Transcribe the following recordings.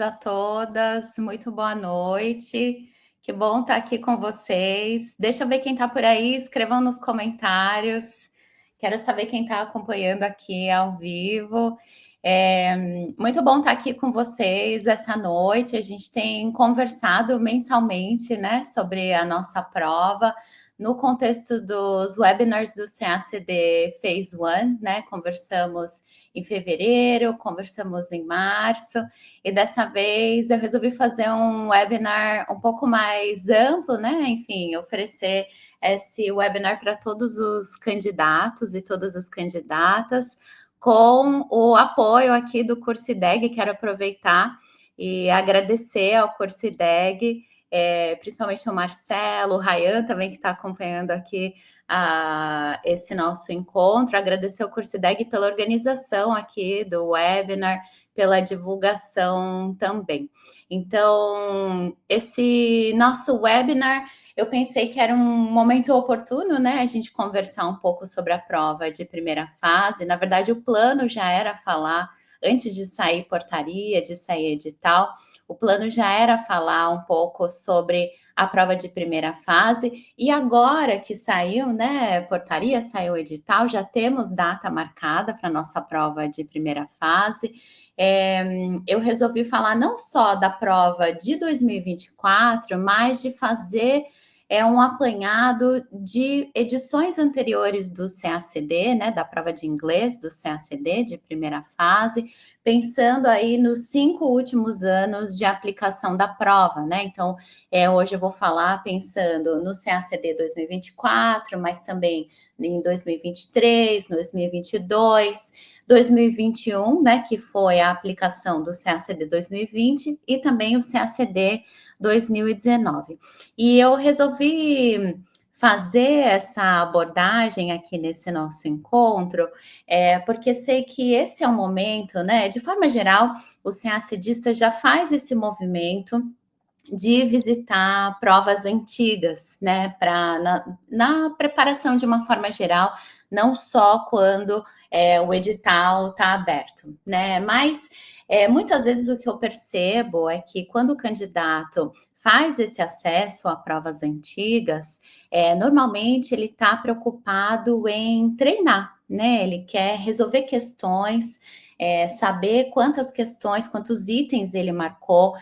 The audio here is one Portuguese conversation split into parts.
a todas, muito boa noite. Que bom estar aqui com vocês. Deixa eu ver quem está por aí, escrevam nos comentários. Quero saber quem está acompanhando aqui ao vivo. É muito bom estar aqui com vocês essa noite. A gente tem conversado mensalmente, né, sobre a nossa prova no contexto dos webinars do CACD Phase 1, né? Conversamos em fevereiro, conversamos em março, e dessa vez eu resolvi fazer um webinar um pouco mais amplo, né? Enfim, oferecer esse webinar para todos os candidatos e todas as candidatas, com o apoio aqui do Curso IDEG. Quero aproveitar e agradecer ao Curso IDEG, principalmente o Marcelo, o Rayan também, que está acompanhando aqui esse nosso encontro. Agradecer ao Curso IDEG pela organização aqui do webinar, pela divulgação também. Então, esse nosso webinar, eu pensei que era um momento oportuno, né, a gente conversar um pouco sobre a prova de primeira fase. Na verdade, o plano já era falar, antes de sair portaria, de sair edital, o plano já era falar um pouco sobre a prova de primeira fase, e agora que saiu, né, portaria, saiu o edital, já temos data marcada para a nossa prova de primeira fase. Eu resolvi falar não só da prova de 2024, mas de fazer um apanhado de edições anteriores do CACD, né, da prova de inglês do CACD de primeira fase, pensando aí nos 5 últimos anos de aplicação da prova, né? Então, hoje eu vou falar pensando no CACD 2024, mas também em 2023, 2022, 2021, né, que foi a aplicação do CACD 2020, e também o CACD 2019. E eu resolvi fazer essa abordagem aqui nesse nosso encontro, porque sei que esse é o momento, né? De forma geral, o CACDista já faz esse movimento de visitar provas antigas, né, na preparação de uma forma geral, não só quando o edital está aberto, né, mas muitas vezes o que eu percebo é que quando o candidato faz esse acesso a provas antigas, normalmente ele está preocupado em treinar, né, ele quer resolver questões, saber quantas questões, quantos itens ele marcou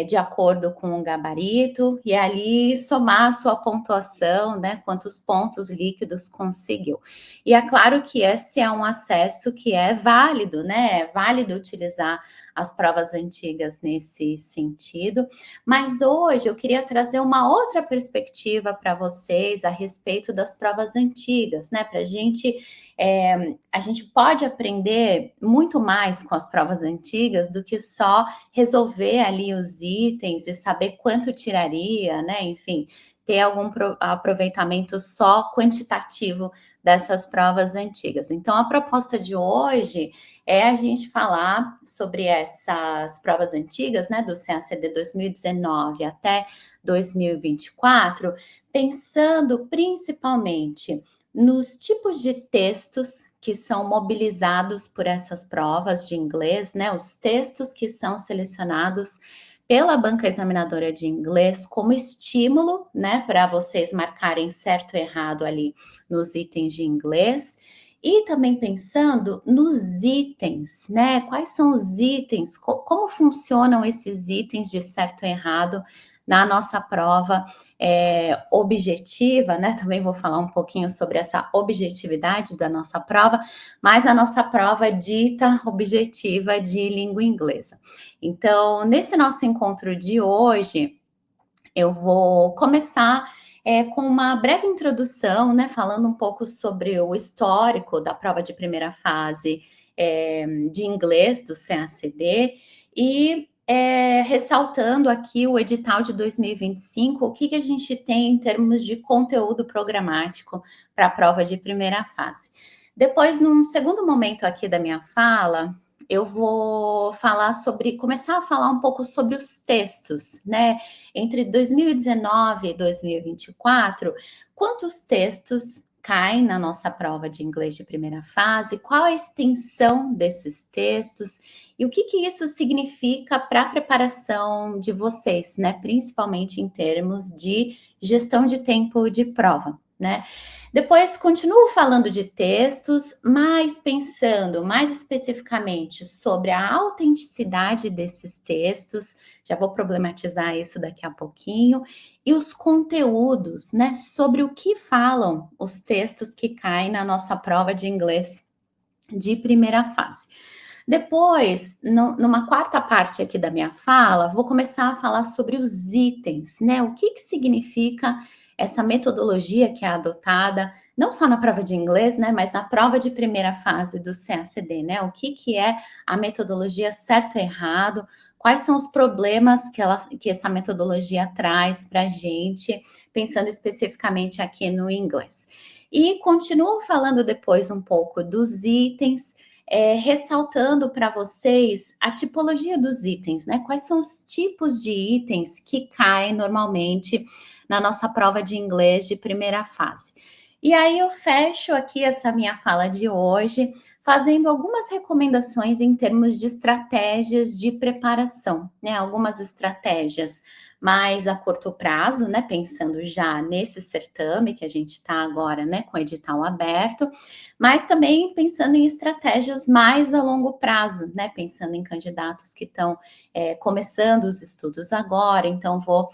de acordo com o gabarito, e ali somar a sua pontuação, né, quantos pontos líquidos conseguiu. E é claro que esse é um acesso que é válido, né, é válido utilizar as provas antigas nesse sentido, mas hoje eu queria trazer uma outra perspectiva para vocês a respeito das provas antigas, né, para a gente pode aprender muito mais com as provas antigas do que só resolver ali os itens e saber quanto tiraria, né? Enfim, ter algum aproveitamento só quantitativo dessas provas antigas. Então, a proposta de hoje é a gente falar sobre essas provas antigas, né, do CACD 2019 até 2024, pensando principalmente nos tipos de textos que são mobilizados por essas provas de inglês, né? Os textos que são selecionados pela banca examinadora de inglês como estímulo, né, para vocês marcarem certo ou errado ali nos itens de inglês. E também pensando nos itens, né? Quais são os itens, como funcionam esses itens de certo ou errado na nossa prova objetiva, né? Também vou falar um pouquinho sobre essa objetividade da nossa prova, mas a nossa prova dita objetiva de língua inglesa. Então, nesse nosso encontro de hoje, eu vou começar com uma breve introdução, né, falando um pouco sobre o histórico da prova de primeira fase de inglês do CACD, e ressaltando aqui o edital de 2025, o que a gente tem em termos de conteúdo programático para a prova de primeira fase. Depois, num segundo momento aqui da minha fala, eu vou começar a falar um pouco sobre os textos, né? Entre 2019 e 2024, quantos textos caem na nossa prova de inglês de primeira fase, qual a extensão desses textos e o que que isso significa para a preparação de vocês, né? Principalmente em termos de gestão de tempo de prova, né? Depois continuo falando de textos, mas pensando mais especificamente sobre a autenticidade desses textos, já vou problematizar isso daqui a pouquinho, e os conteúdos, né, sobre o que falam os textos que caem na nossa prova de inglês de primeira fase. Depois, numa quarta parte aqui da minha fala, vou começar a falar sobre os itens, né? O que que significa essa metodologia que é adotada, não só na prova de inglês, né, mas na prova de primeira fase do CACD, né? O que que é a metodologia certo e errado, quais são os problemas que essa metodologia traz para a gente, pensando especificamente aqui no inglês. E continuo falando depois um pouco dos itens, ressaltando para vocês a tipologia dos itens, né? Quais são os tipos de itens que caem normalmente na nossa prova de inglês de primeira fase. E aí eu fecho aqui essa minha fala de hoje, fazendo algumas recomendações em termos de estratégias de preparação, né? Algumas estratégias mais a curto prazo, né? Pensando já nesse certame que a gente está agora, né? Com o edital aberto, mas também pensando em estratégias mais a longo prazo, né? Pensando em candidatos que estão começando os estudos agora, então vou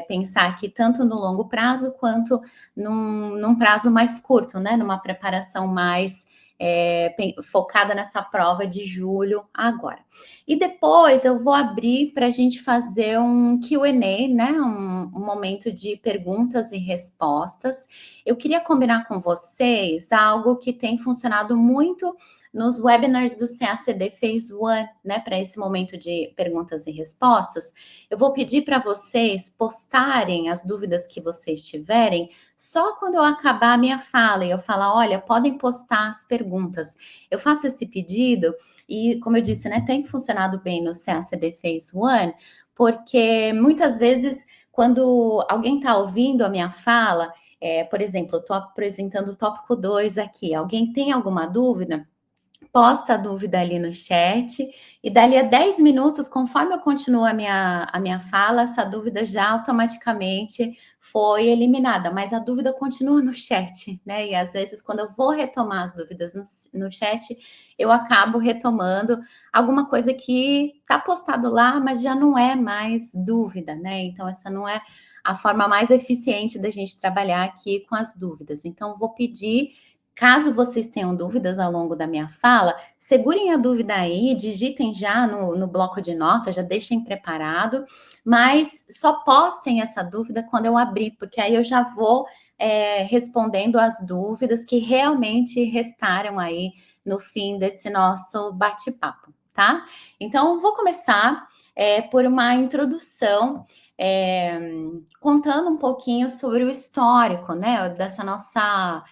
pensar aqui tanto no longo prazo quanto num prazo mais curto, né? Numa preparação mais focada nessa prova de julho agora. E depois eu vou abrir para a gente fazer um Q&A, né? Um momento de perguntas e respostas. Eu queria combinar com vocês algo que tem funcionado muito nos webinars do CACD Phase 1, né, para esse momento de perguntas e respostas. Eu vou pedir para vocês postarem as dúvidas que vocês tiverem só quando eu acabar a minha fala e eu falar, olha, podem postar as perguntas. Eu faço esse pedido e, como eu disse, né, tem funcionado bem no CACD Phase 1, porque muitas vezes, quando alguém está ouvindo a minha fala, por exemplo, eu estou apresentando o tópico 2 aqui, alguém tem alguma dúvida? Posta a dúvida ali no chat e dali a 10 minutos, conforme eu continuo a minha fala, essa dúvida já automaticamente foi eliminada, mas a dúvida continua no chat, né? E às vezes, quando eu vou retomar as dúvidas no chat, eu acabo retomando alguma coisa que está postado lá, mas já não é mais dúvida, né? Então, essa não é a forma mais eficiente da gente trabalhar aqui com as dúvidas. Então, vou pedir. Caso vocês tenham dúvidas ao longo da minha fala, segurem a dúvida aí, digitem já no bloco de notas, já deixem preparado, mas só postem essa dúvida quando eu abrir, porque aí eu já vou respondendo as dúvidas que realmente restaram aí no fim desse nosso bate-papo, tá? Então, vou começar por uma introdução, contando um pouquinho sobre o histórico, né, dessa nossa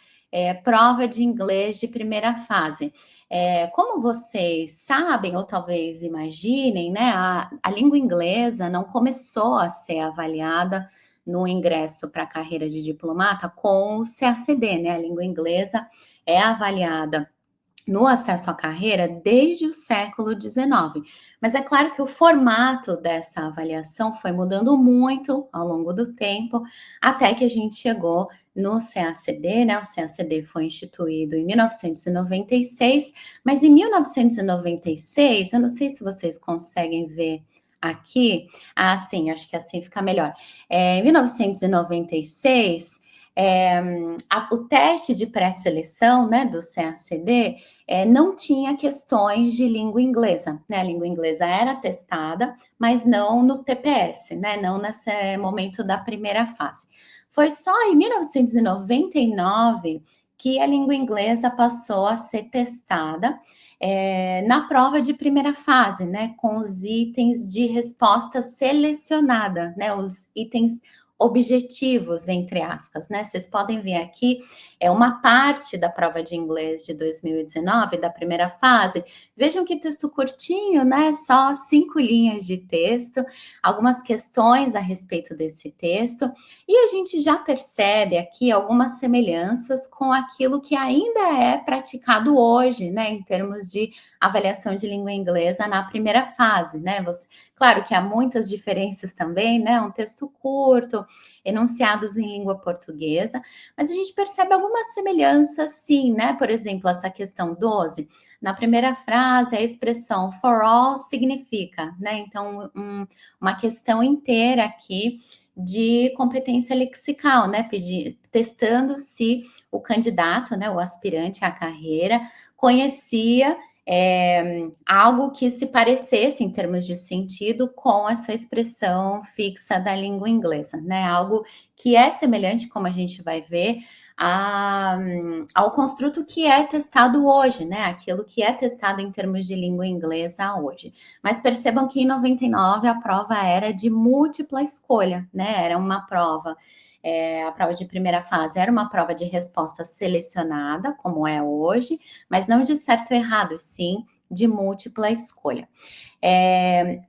prova de inglês de primeira fase. Como vocês sabem, ou talvez imaginem, né, a língua inglesa não começou a ser avaliada no ingresso para a carreira de diplomata com o CACD, né? A língua inglesa é avaliada no acesso à carreira desde o século XIX. Mas é claro que o formato dessa avaliação foi mudando muito ao longo do tempo, até que a gente chegou no CACD, né? O CACD foi instituído em 1996, mas em 1996, eu não sei se vocês conseguem ver aqui, sim, acho que assim fica melhor. Em 1996, o teste de pré-seleção, né, do CACD, não tinha questões de língua inglesa, né? A língua inglesa era testada, mas não no TPS, né? Não nesse momento da primeira fase. Foi só em 1999 que a língua inglesa passou a ser testada na prova de primeira fase, né? Com os itens de resposta selecionada, né? Os itens objetivos, entre aspas, né? Vocês podem ver aqui, é uma parte da prova de inglês de 2019, da primeira fase. Vejam que texto curtinho, né? Só 5 linhas de texto, algumas questões a respeito desse texto, e a gente já percebe aqui algumas semelhanças com aquilo que ainda é praticado hoje, né? Em termos de avaliação de língua inglesa na primeira fase, né? Claro que há muitas diferenças também, né? Um texto curto, enunciados em língua portuguesa, mas a gente percebe algumas semelhanças, sim, né? Por exemplo, essa questão 12, na primeira frase, a expressão for all significa, né? Então, uma questão inteira aqui de competência lexical, né? Testando se o candidato, né, o aspirante à carreira, conhecia algo que se parecesse em termos de sentido com essa expressão fixa da língua inglesa, né? Algo que é semelhante, como a gente vai ver, ao construto que é testado hoje, né? Aquilo que é testado em termos de língua inglesa hoje. Mas percebam que em 99 a prova era de múltipla escolha, né? Era uma prova. A prova de primeira fase era uma prova de resposta selecionada, como é hoje, mas não de certo ou errado, sim de múltipla escolha.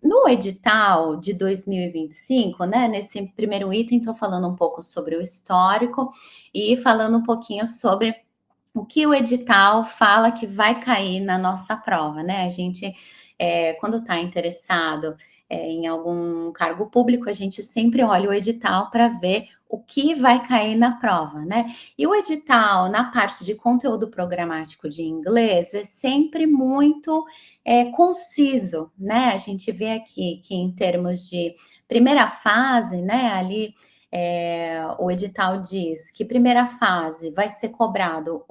No edital de 2025, né, nesse primeiro item, estou falando um pouco sobre o histórico e falando um pouquinho sobre o que o edital fala que vai cair na nossa prova, né? A gente, quando está interessado em algum cargo público, a gente sempre olha o edital para ver o que vai cair na prova, né? E o edital, na parte de conteúdo programático de inglês, é sempre muito conciso, né? A gente vê aqui que em termos de primeira fase, né, ali o edital diz que primeira fase vai ser cobrado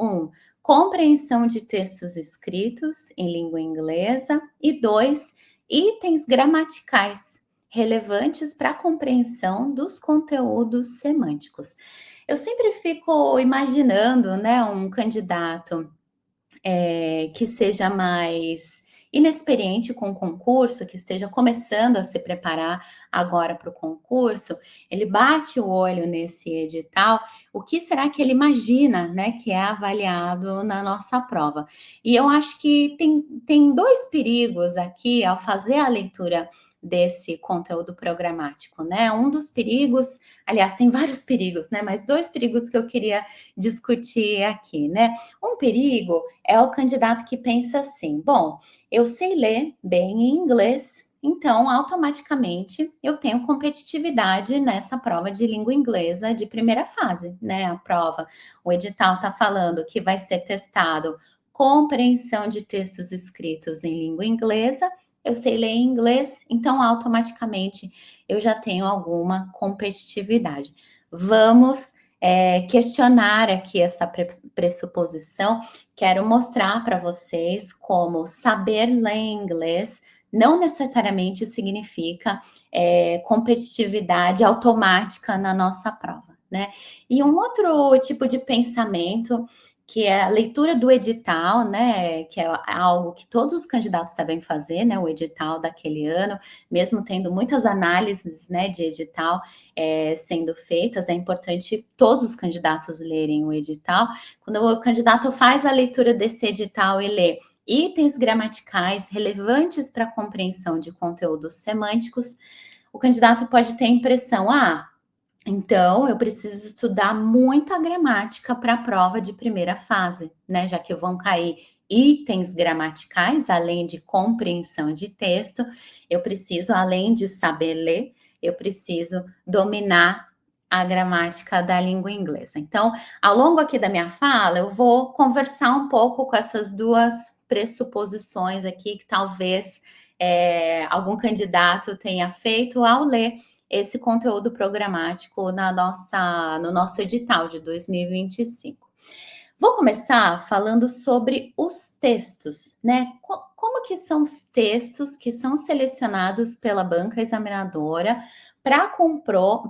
compreensão de textos escritos em língua inglesa e 2, itens gramaticais relevantes para a compreensão dos conteúdos semânticos. Eu sempre fico imaginando, né, um candidato que seja mais inexperiente com o concurso, que esteja começando a se preparar agora para o concurso, ele bate o olho nesse edital, o que será que ele imagina, né, que é avaliado na nossa prova? E eu acho que tem 2 perigos aqui ao fazer a leitura desse conteúdo programático, né? Um dos perigos, aliás, tem vários perigos, né? Mas 2 perigos que eu queria discutir aqui, né? Um perigo é o candidato que pensa assim: bom, eu sei ler bem em inglês, então automaticamente eu tenho competitividade nessa prova de língua inglesa de primeira fase, né? A prova, o edital está falando que vai ser testado compreensão de textos escritos em língua inglesa. Eu sei ler em inglês, então automaticamente eu já tenho alguma competitividade. Vamos questionar aqui essa pressuposição. Quero mostrar para vocês como saber ler inglês não necessariamente significa competitividade automática na nossa prova, né? E um outro tipo de pensamento, que é a leitura do edital, né, que é algo que todos os candidatos devem fazer, né, o edital daquele ano, mesmo tendo muitas análises, né, de edital sendo feitas, é importante todos os candidatos lerem o edital. Quando o candidato faz a leitura desse edital e lê itens gramaticais relevantes para a compreensão de conteúdos semânticos, o candidato pode ter a impressão, então, eu preciso estudar muita gramática para a prova de primeira fase, né? Já que vão cair itens gramaticais, além de compreensão de texto, eu preciso, além de saber ler, eu preciso dominar a gramática da língua inglesa. Então, ao longo aqui da minha fala, eu vou conversar um pouco com essas 2 pressuposições aqui que talvez algum candidato tenha feito ao ler esse conteúdo programático no nosso edital de 2025. Vou começar falando sobre os textos, né? Como que são os textos que são selecionados pela banca examinadora para compor,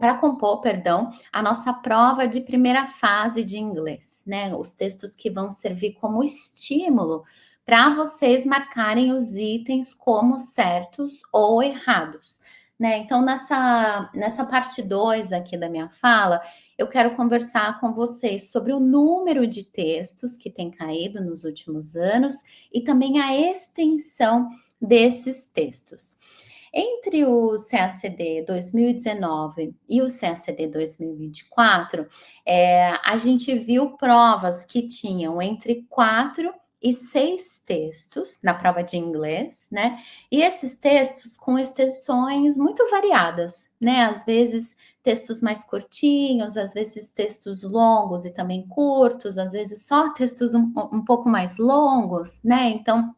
a nossa prova de primeira fase de inglês, né? Os textos que vão servir como estímulo para vocês marcarem os itens como certos ou errados. né? Então, nessa parte 2 aqui da minha fala, eu quero conversar com vocês sobre o número de textos que tem caído nos últimos anos e também a extensão desses textos. Entre o CACD 2019 e o CACD 2024, a gente viu provas que tinham entre 4 e 6 textos na prova de inglês, né? E esses textos com extensões muito variadas, né? Às vezes textos mais curtinhos, às vezes textos longos e também curtos, às vezes só textos um pouco mais longos, né? Então,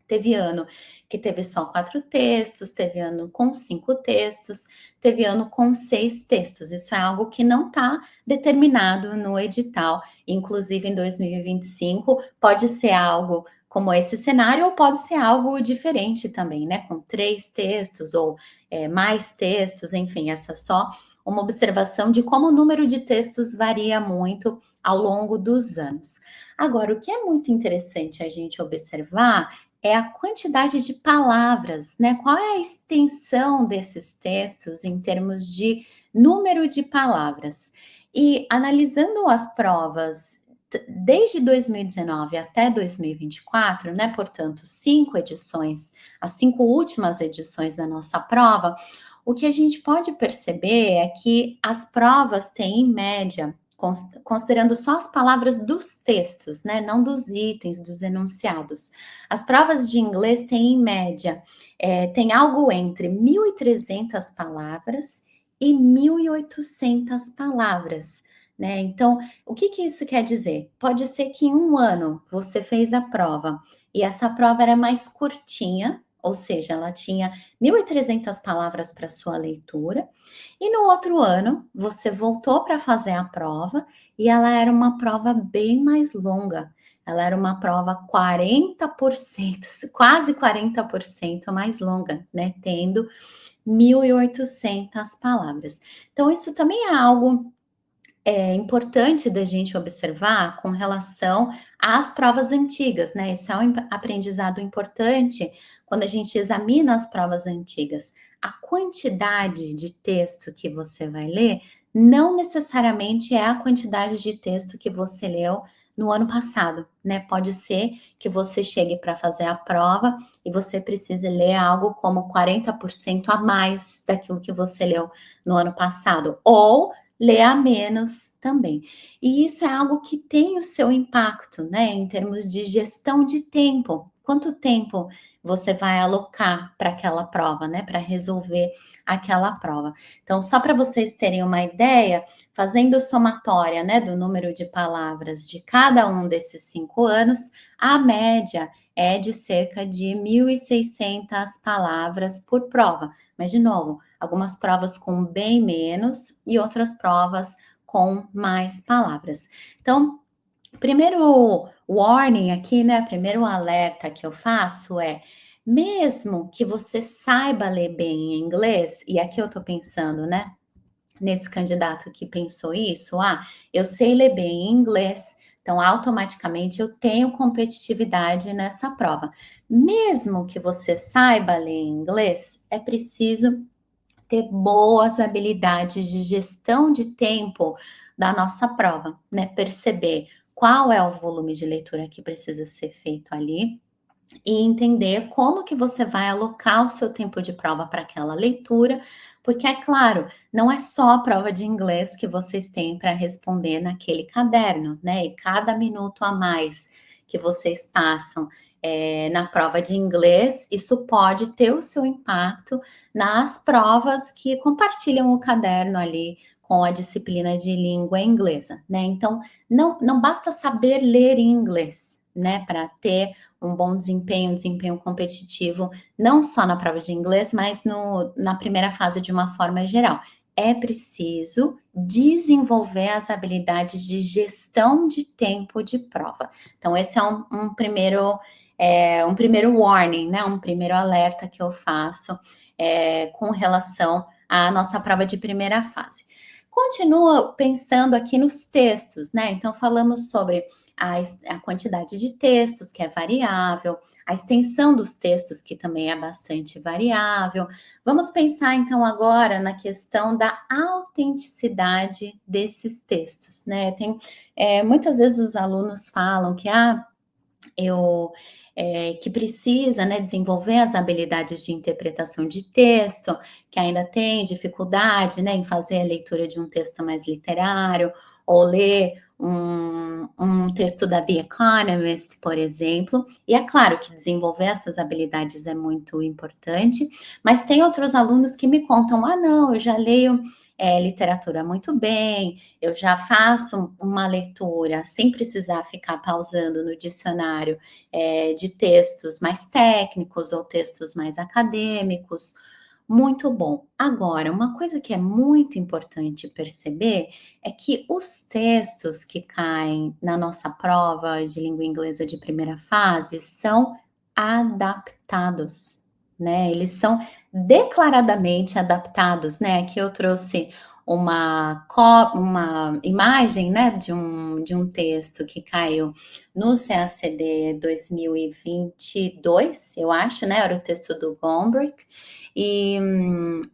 teve ano que teve só 4 textos, teve ano com 5 textos, teve ano com 6 textos. Isso é algo que não está determinado no edital. Inclusive, em 2025, pode ser algo como esse cenário, ou pode ser algo diferente também, né? Com 3 textos ou mais textos, enfim, essa é só uma observação de como o número de textos varia muito ao longo dos anos. Agora, o que é muito interessante a gente observar é a quantidade de palavras, né? Qual é a extensão desses textos em termos de número de palavras? E analisando as provas desde 2019 até 2024, né? Portanto, 5 edições, as 5 últimas edições da nossa prova, o que a gente pode perceber é que as provas têm, em média, considerando só as palavras dos textos, né, não dos itens, dos enunciados. As provas de inglês têm, em média, tem algo entre 1.300 palavras e 1.800 palavras, né? Então, o que isso quer dizer? Pode ser que em um ano você fez a prova e essa prova era mais curtinha, ou seja, ela tinha 1.300 palavras para sua leitura, e no outro ano, você voltou para fazer a prova e ela era uma prova bem mais longa. Ela era uma prova 40%, quase 40% mais longa, né? Tendo 1.800 palavras. Então, isso também é algo importante da gente observar com relação às provas antigas, né? Isso é um aprendizado importante quando a gente examina as provas antigas. A quantidade de texto que você vai ler não necessariamente é a quantidade de texto que você leu no ano passado, né? Pode ser que você chegue para fazer a prova e você precise ler algo como 40% a mais daquilo que você leu no ano passado, ou ler a menos também. E isso é algo que tem o seu impacto, né, em termos de gestão de tempo. Quanto tempo você vai alocar para aquela prova, né, para resolver aquela prova. Então, só para vocês terem uma ideia, fazendo somatória, né, do número de palavras de cada um desses 5 anos, a média é de cerca de 1.600 palavras por prova. Mas, de novo, algumas provas com bem menos e outras provas com mais palavras. Então, primeiro warning aqui, né? Primeiro alerta que eu faço é: mesmo que você saiba ler bem em inglês, e aqui eu tô pensando, né? Nesse candidato que pensou isso, eu sei ler bem em inglês, então automaticamente eu tenho competitividade nessa prova. Mesmo que você saiba ler em inglês, é preciso ter boas habilidades de gestão de tempo da nossa prova, né? Perceber qual é o volume de leitura que precisa ser feito ali e entender como que você vai alocar o seu tempo de prova para aquela leitura, porque é claro, não é só a prova de inglês que vocês têm para responder naquele caderno, né? E cada minuto a mais que vocês passam na prova de inglês, isso pode ter o seu impacto nas provas que compartilham o caderno ali com a disciplina de língua inglesa, né? Então, não basta saber ler em inglês, né, para ter um bom desempenho competitivo, não só na prova de inglês, mas na primeira fase de uma forma geral. É preciso desenvolver as habilidades de gestão de tempo de prova. Então, esse é um primeiro warning, né? Um primeiro alerta que eu faço com relação à nossa prova de primeira fase. Continua pensando aqui nos textos, né? Então, falamos sobre a quantidade de textos, que é variável, a extensão dos textos, que também é bastante variável. Vamos pensar então agora na questão da autenticidade desses textos, né? Muitas vezes os alunos falam que eu que precisa, né, desenvolver as habilidades de interpretação de texto, que ainda tem dificuldade, né, em fazer a leitura de um texto mais literário, ou ler um texto da The Economist, por exemplo. E é claro que desenvolver essas habilidades é muito importante, mas tem outros alunos que me contam: ah, não, eu já leio literatura muito bem, eu já faço uma leitura sem precisar ficar pausando no dicionário de textos mais técnicos ou textos mais acadêmicos. Muito bom. Agora, uma coisa que é muito importante perceber é que os textos que caem na nossa prova de língua inglesa de primeira fase são adaptados, né? Eles são declaradamente adaptados, né? Aqui eu trouxe uma imagem, né, de um texto que caiu no CACD 2022, eu acho, né? Era o texto do Gombrich. E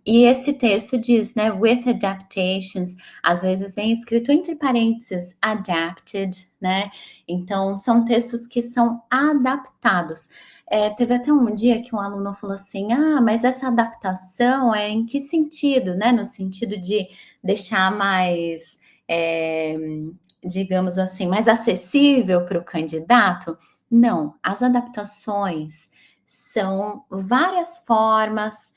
esse texto diz, né, with adaptations, às vezes vem escrito entre parênteses, adapted, né? Então, são textos que são adaptados. Teve até um dia que um aluno falou assim, mas essa adaptação é em que sentido, né? No sentido de deixar mais, digamos assim, mais acessível para o candidato? Não, as adaptações são várias formas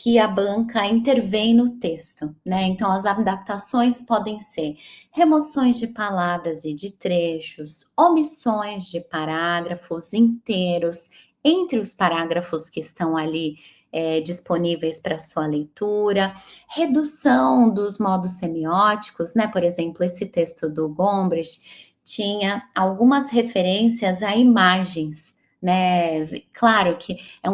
que a banca intervém no texto, né? Então, as adaptações podem ser remoções de palavras e de trechos, omissões de parágrafos inteiros entre os parágrafos que estão ali disponíveis para sua leitura, redução dos modos semióticos, né? Por exemplo, esse texto do Gombrich tinha algumas referências a imagens, né? Claro que é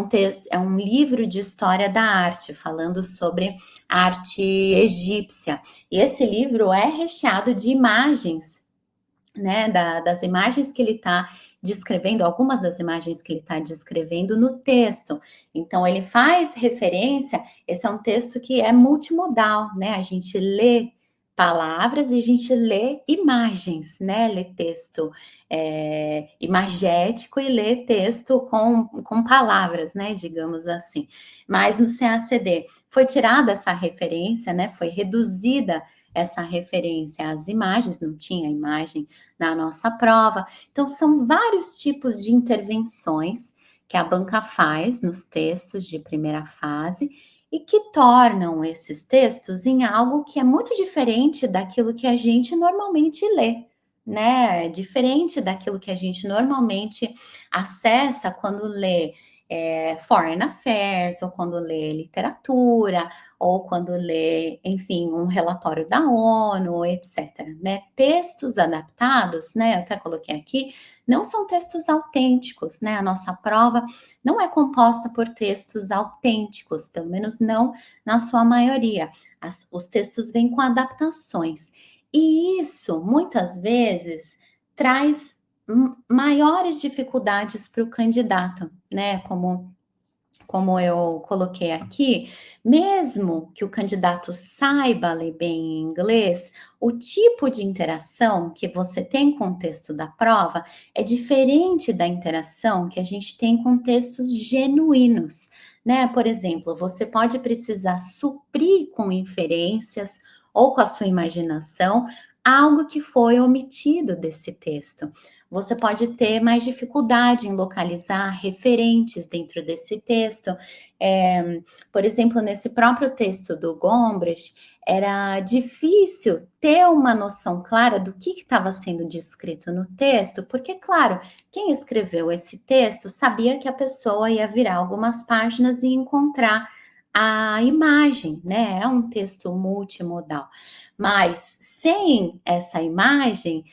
um livro de história da arte, falando sobre a arte egípcia. E esse livro é recheado de imagens, né? Das imagens que ele está descrevendo, algumas das imagens que ele está descrevendo no texto. Então, ele faz referência, esse é um texto que é multimodal, né? A gente lê palavras e a gente lê imagens, né? Lê texto imagético e lê texto com palavras, né? Digamos assim. Mas no CACD foi tirada essa referência, né? Foi reduzida essa referência às imagens, não tinha imagem na nossa prova. Então, são vários tipos de intervenções que a banca faz nos textos de primeira fase e que tornam esses textos em algo que é muito diferente daquilo que a gente normalmente lê, né? Diferente daquilo que a gente normalmente acessa quando lê Foreign Affairs, ou quando lê literatura, ou quando lê, enfim, um relatório da ONU, etc. Né? Textos adaptados, né? Eu até coloquei aqui, não são textos autênticos, né? A nossa prova não é composta por textos autênticos, pelo menos não na sua maioria. Os textos vêm com adaptações. E isso, muitas vezes, traz maiores dificuldades para o candidato, né? Como eu coloquei aqui, mesmo que o candidato saiba ler bem em inglês, o tipo de interação que você tem com o texto da prova é diferente da interação que a gente tem com textos genuínos, né? Por exemplo, você pode precisar suprir com inferências ou com a sua imaginação algo que foi omitido desse texto. Você pode ter mais dificuldade em localizar referentes dentro desse texto. Por exemplo, nesse próprio texto do Gombrich, era difícil ter uma noção clara do que estava sendo descrito no texto, porque, claro, quem escreveu esse texto sabia que a pessoa ia virar algumas páginas e encontrar a imagem, né? É um texto multimodal. Mas sem essa imagem,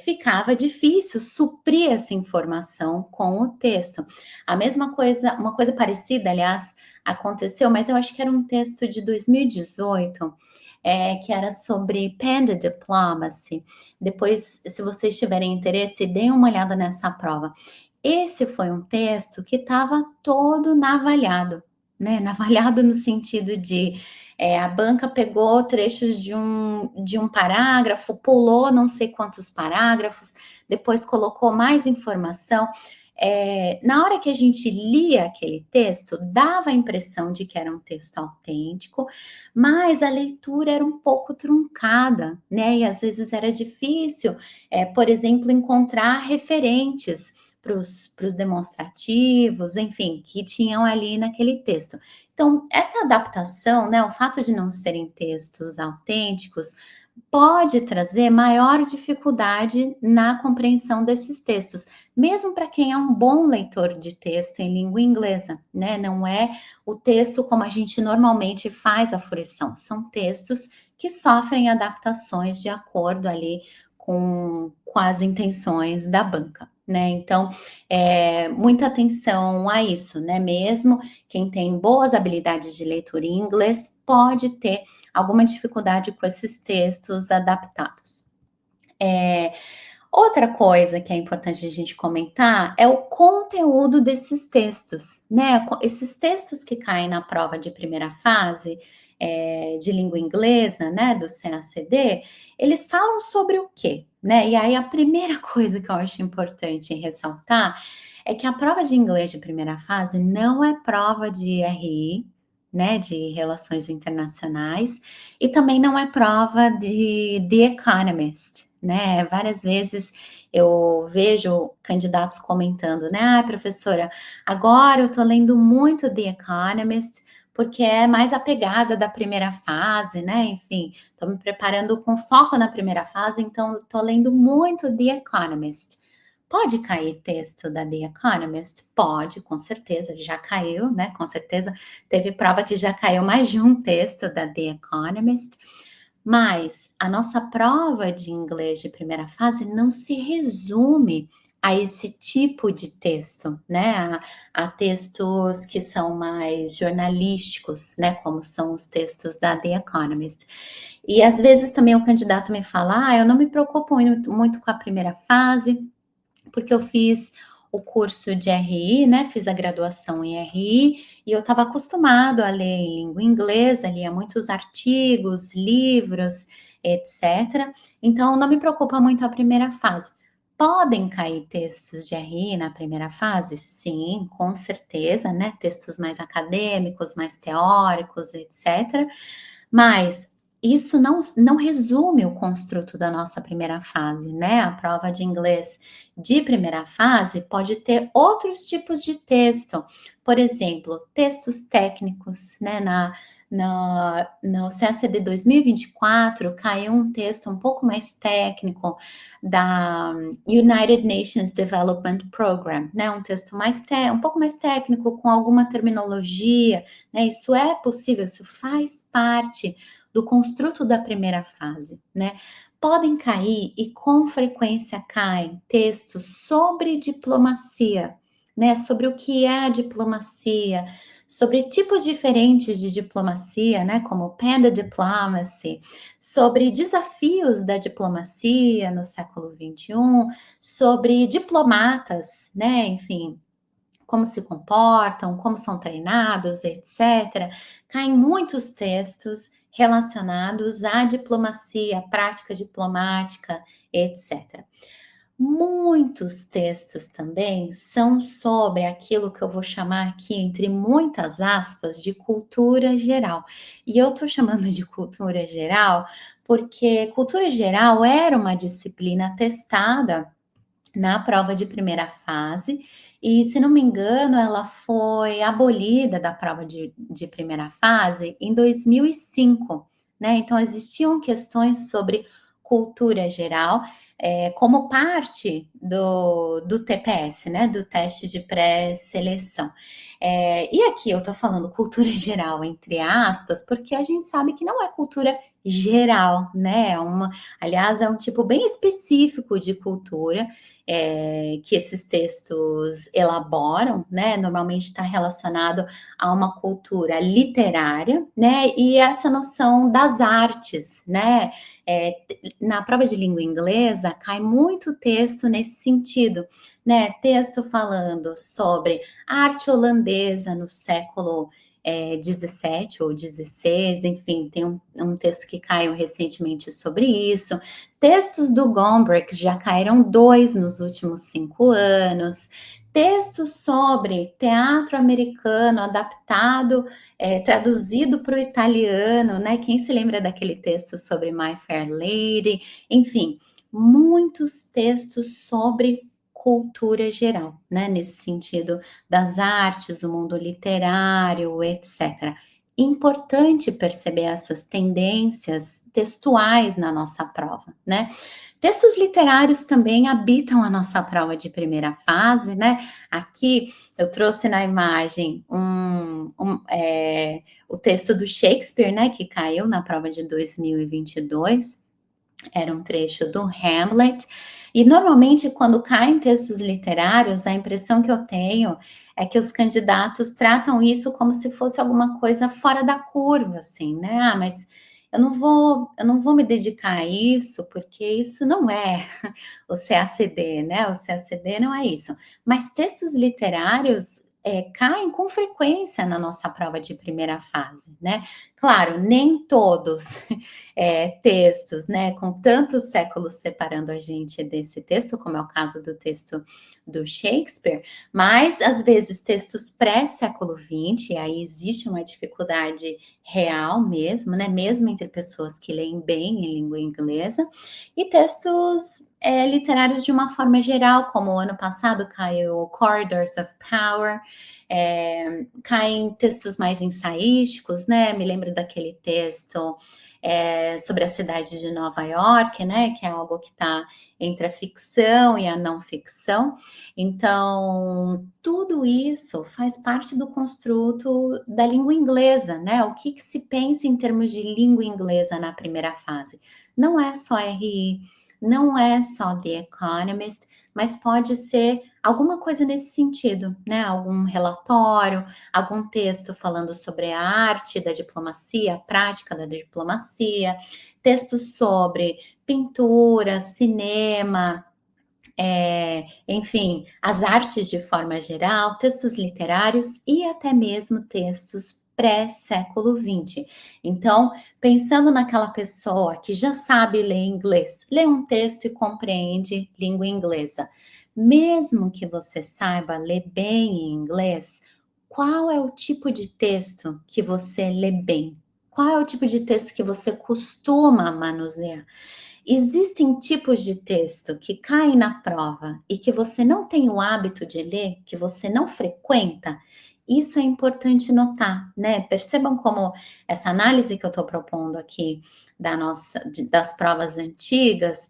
ficava difícil suprir essa informação com o texto. A mesma coisa, uma coisa parecida, aliás, aconteceu, mas eu acho que era um texto de 2018, que era sobre Panda Diplomacy. Depois, se vocês tiverem interesse, deem uma olhada nessa prova. Esse foi um texto que estava todo navalhado, né, navalhado no sentido de, a banca pegou trechos de um parágrafo, pulou não sei quantos parágrafos, depois colocou mais informação. Na hora que a gente lia aquele texto, dava a impressão de que era um texto autêntico, mas a leitura era um pouco truncada, né, e às vezes era difícil, por exemplo, encontrar referentes para os demonstrativos, enfim, que tinham ali naquele texto. Então, essa adaptação, né, o fato de não serem textos autênticos, pode trazer maior dificuldade na compreensão desses textos, mesmo para quem é um bom leitor de texto em língua inglesa, né? Não é o texto como a gente normalmente faz a fruição, são textos que sofrem adaptações de acordo ali com as intenções da banca, né? Então, muita atenção a isso, né? Mesmo quem tem boas habilidades de leitura em inglês pode ter alguma dificuldade com esses textos adaptados. Outra coisa que é importante a gente comentar é o conteúdo desses textos, né? Esses textos que caem na prova de primeira fase, de língua inglesa, né, do CACD, eles falam sobre o quê, né? E aí a primeira coisa que eu acho importante ressaltar é que a prova de inglês de primeira fase não é prova de RI, né, de relações internacionais, e também não é prova de The Economist, né? Várias vezes eu vejo candidatos comentando, né? Ah, professora, agora eu estou lendo muito The Economist, porque é mais a pegada da primeira fase, né? Enfim, estou me preparando com foco na primeira fase, então estou lendo muito The Economist. Pode cair texto da The Economist? Pode, com certeza, já caiu, né? Com certeza teve prova que já caiu mais de um texto da The Economist. Mas a nossa prova de inglês de primeira fase não se resume a esse tipo de texto, né? A textos que são mais jornalísticos, né? Como são os textos da The Economist. E às vezes também o candidato me fala: eu não me preocupo muito com a primeira fase, porque eu fiz o curso de RI, né? Fiz a graduação em RI e eu estava acostumado a ler em língua inglesa, lia muitos artigos, livros, etc. Então, não me preocupa muito a primeira fase. Podem cair textos de RI na primeira fase? Sim, com certeza, né? Textos mais acadêmicos, mais teóricos, etc. Mas isso não resume o construto da nossa primeira fase, né? A prova de inglês de primeira fase pode ter outros tipos de texto, por exemplo, textos técnicos, né? No CACD 2024 caiu um texto um pouco mais técnico da United Nations Development Program, né? Um texto um pouco mais técnico, com alguma terminologia, né? Isso é possível, isso faz parte do construto da primeira fase, né? Podem cair, e com frequência caem, textos sobre diplomacia, né? Sobre o que é a diplomacia, sobre tipos diferentes de diplomacia, né? Como Panda Diplomacy, sobre desafios da diplomacia no século XXI, sobre diplomatas, né? Enfim, como se comportam, como são treinados, etc. Caem muitos textos relacionados à diplomacia, prática diplomática, etc. Muitos textos também são sobre aquilo que eu vou chamar aqui, entre muitas aspas, de cultura geral. E eu estou chamando de cultura geral porque cultura geral era uma disciplina testada na prova de primeira fase, e se não me engano, ela foi abolida da prova de primeira fase em 2005, né? Então, existiam questões sobre cultura geral, como parte do TPS, né? Do teste de pré-seleção. E aqui eu tô falando cultura geral, entre aspas, porque a gente sabe que não é cultura geral, né? Aliás, é um tipo bem específico de cultura que esses textos elaboram, né? Normalmente está relacionado a uma cultura literária, né? E essa noção das artes, né? Na prova de língua inglesa cai muito texto nesse sentido, né? Texto falando sobre arte holandesa no século 17 ou 16, enfim, tem um texto que caiu recentemente sobre isso. Textos do Gombrich, já caíram 2 nos últimos 5 anos. Textos sobre teatro americano adaptado, traduzido para o italiano, né? Quem se lembra daquele texto sobre My Fair Lady? Enfim, muitos textos sobre cultura geral, né? Nesse sentido das artes, o mundo literário, etc. Importante perceber essas tendências textuais na nossa prova, né? Textos literários também habitam a nossa prova de primeira fase, né? Aqui eu trouxe na imagem o texto do Shakespeare, né? Que caiu na prova de 2022. Era um trecho do Hamlet. E normalmente, quando caem textos literários, a impressão que eu tenho é que os candidatos tratam isso como se fosse alguma coisa fora da curva, assim, né? Ah, mas eu não vou me dedicar a isso, porque isso não é o CACD, né? O CACD não é isso. Mas textos literários caem com frequência na nossa prova de primeira fase, né? Claro, nem todos textos, né, com tantos séculos separando a gente desse texto, como é o caso do texto do Shakespeare, mas às vezes textos pré-século XX, e aí existe uma dificuldade real mesmo, né, mesmo entre pessoas que leem bem em língua inglesa, e textos literários de uma forma geral, como o ano passado caiu Corridors of Power, caem textos mais ensaísticos, né? Me lembro daquele texto sobre a cidade de Nova York, né? Que é algo que está entre a ficção e a não ficção. Então, tudo isso faz parte do construto da língua inglesa, né? O que se pensa em termos de língua inglesa na primeira fase? Não é só RI, não é só The Economist, mas pode ser alguma coisa nesse sentido, né? Algum relatório, algum texto falando sobre a arte da diplomacia, a prática da diplomacia, textos sobre pintura, cinema, enfim, as artes de forma geral, textos literários e até mesmo textos pré-século XX. Então, pensando naquela pessoa que já sabe ler inglês, lê um texto e compreende língua inglesa. Mesmo que você saiba ler bem em inglês, qual é o tipo de texto que você lê bem? Qual é o tipo de texto que você costuma manusear? Existem tipos de texto que caem na prova e que você não tem o hábito de ler, que você não frequenta? Isso é importante notar, né? Percebam como essa análise que eu estou propondo aqui das provas antigas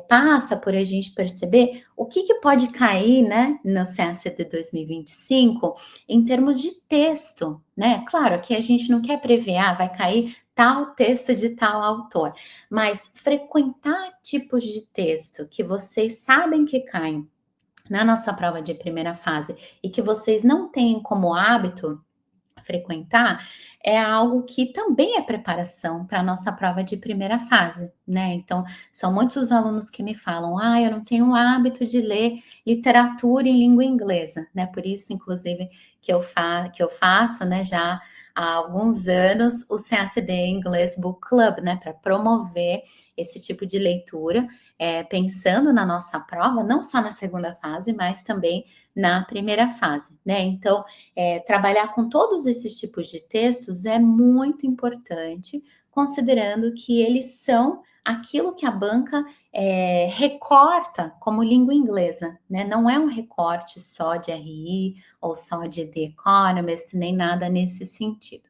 passa por a gente perceber o que pode cair, né, no CACD 2025 em termos de texto, né? Claro que a gente não quer prever, vai cair tal texto de tal autor, mas frequentar tipos de texto que vocês sabem que caem na nossa prova de primeira fase e que vocês não têm como hábito frequentar, é algo que também é preparação para a nossa prova de primeira fase, né? Então, são muitos os alunos que me falam: eu não tenho o hábito de ler literatura em língua inglesa, né? Por isso, inclusive, que eu faço, né, já há alguns anos, o CACD English Book Club, né, para promover esse tipo de leitura, pensando na nossa prova, não só na segunda fase, mas também na primeira fase, né? Então, trabalhar com todos esses tipos de textos é muito importante, considerando que eles são aquilo que a banca recorta como língua inglesa, né? Não é um recorte só de RI ou só de The Economist, nem nada nesse sentido.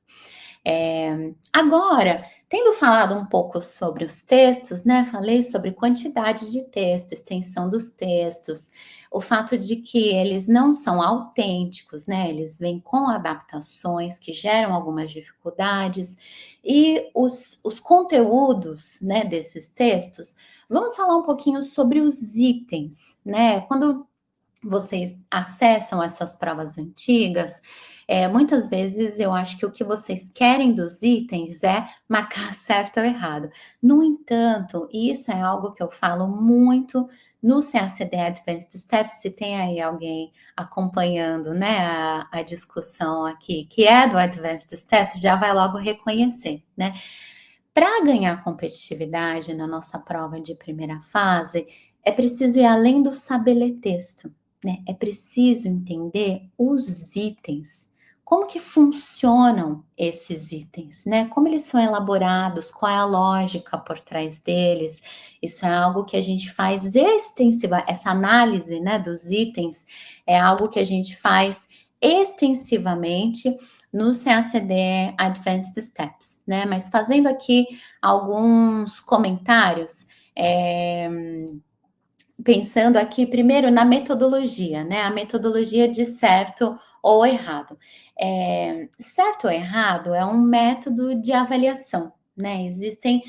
Agora, tendo falado um pouco sobre os textos, né, falei sobre quantidade de texto, extensão dos textos, o fato de que eles não são autênticos, né, eles vêm com adaptações que geram algumas dificuldades, e os conteúdos, né, desses textos, vamos falar um pouquinho sobre os itens, né, quando vocês acessam essas provas antigas, muitas vezes eu acho que o que vocês querem dos itens é marcar certo ou errado. No entanto, e isso é algo que eu falo muito no CACD Advanced Steps, se tem aí alguém acompanhando, né, a discussão aqui, que é do Advanced Steps, já vai logo reconhecer, né? Para ganhar competitividade na nossa prova de primeira fase, é preciso ir além do saber ler texto, né? É preciso entender os itens. Como que funcionam esses itens, né? Como eles são elaborados, qual é a lógica por trás deles? Isso é algo que a gente faz extensiva, essa análise, né, dos itens é algo que a gente faz extensivamente no CACD Advanced Steps, né? Mas fazendo aqui alguns comentários, pensando aqui primeiro na metodologia, né? A metodologia de certo ou errado. Certo ou errado é um método de avaliação, né? Existem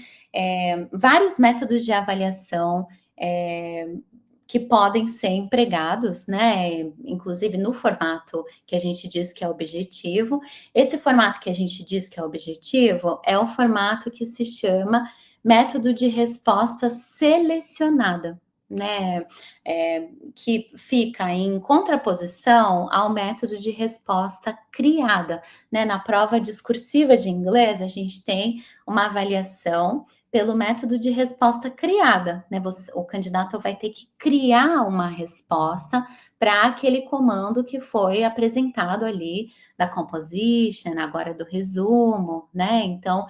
vários métodos de avaliação é, que podem ser empregados, né? Inclusive no formato que a gente diz que é objetivo. Esse formato que a gente diz que é objetivo é o formato que se chama método de resposta selecionada, né? Que fica em contraposição ao método de resposta criada, né? Na prova discursiva de inglês, a gente tem uma avaliação pelo método de resposta criada, né? O candidato vai ter que criar uma resposta para aquele comando que foi apresentado ali da composition, agora do resumo, né? Então,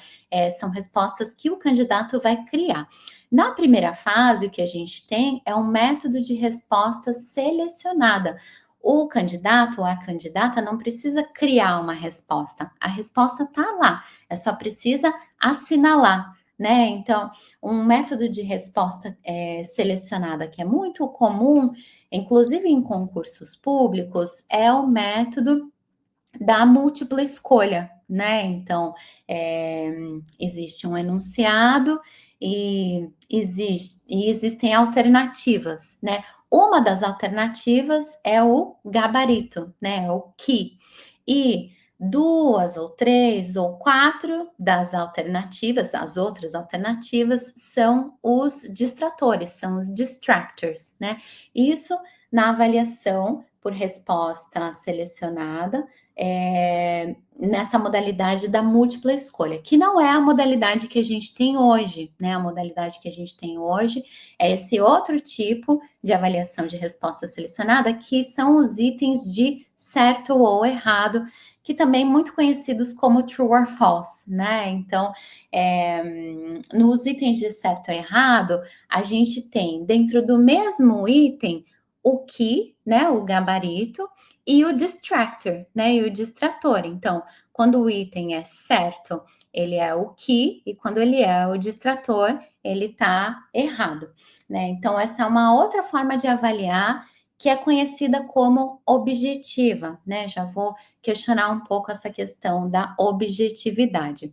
são respostas que o candidato vai criar. Na primeira fase, o que a gente tem é um método de resposta selecionada. O candidato ou a candidata não precisa criar uma resposta, a resposta está lá, só precisa assinalar, né? Então, um método de resposta selecionada que é muito comum, inclusive em concursos públicos, é o método da múltipla escolha, né? Então, existe um enunciado e existem alternativas, né? Uma das alternativas é o gabarito, né? O key. E duas ou três ou quatro das alternativas, as outras alternativas, são os distratores, são os distractors, né? Isso na avaliação por resposta selecionada, nessa modalidade da múltipla escolha, que não é a modalidade que a gente tem hoje, né? A modalidade que a gente tem hoje é esse outro tipo de avaliação de resposta selecionada, que são os itens de certo ou errado, que também muito conhecidos como true or false, né? Então, nos itens de certo ou errado, a gente tem dentro do mesmo item o que, né? O gabarito e o distractor, né? E o distrator. Então, quando o item é certo, ele é o que, e quando ele é o distrator, ele está errado, né? Então, essa é uma outra forma de avaliar que é conhecida como objetiva, né? Já vou questionar um pouco essa questão da objetividade.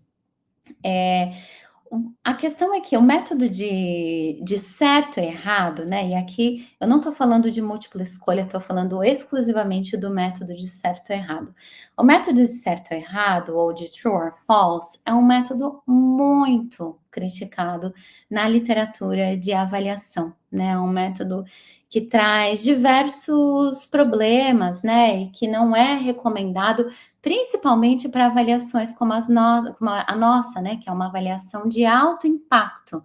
A questão é que o método de certo e errado, né? E aqui eu não estou falando de múltipla escolha, estou falando exclusivamente do método de certo e errado. O método de certo e errado, ou de true or false, é um método muito criticado na literatura de avaliação, né? É um método que traz diversos problemas, né? E que não é recomendado principalmente para avaliações como como a nossa, né, que é uma avaliação de alto impacto.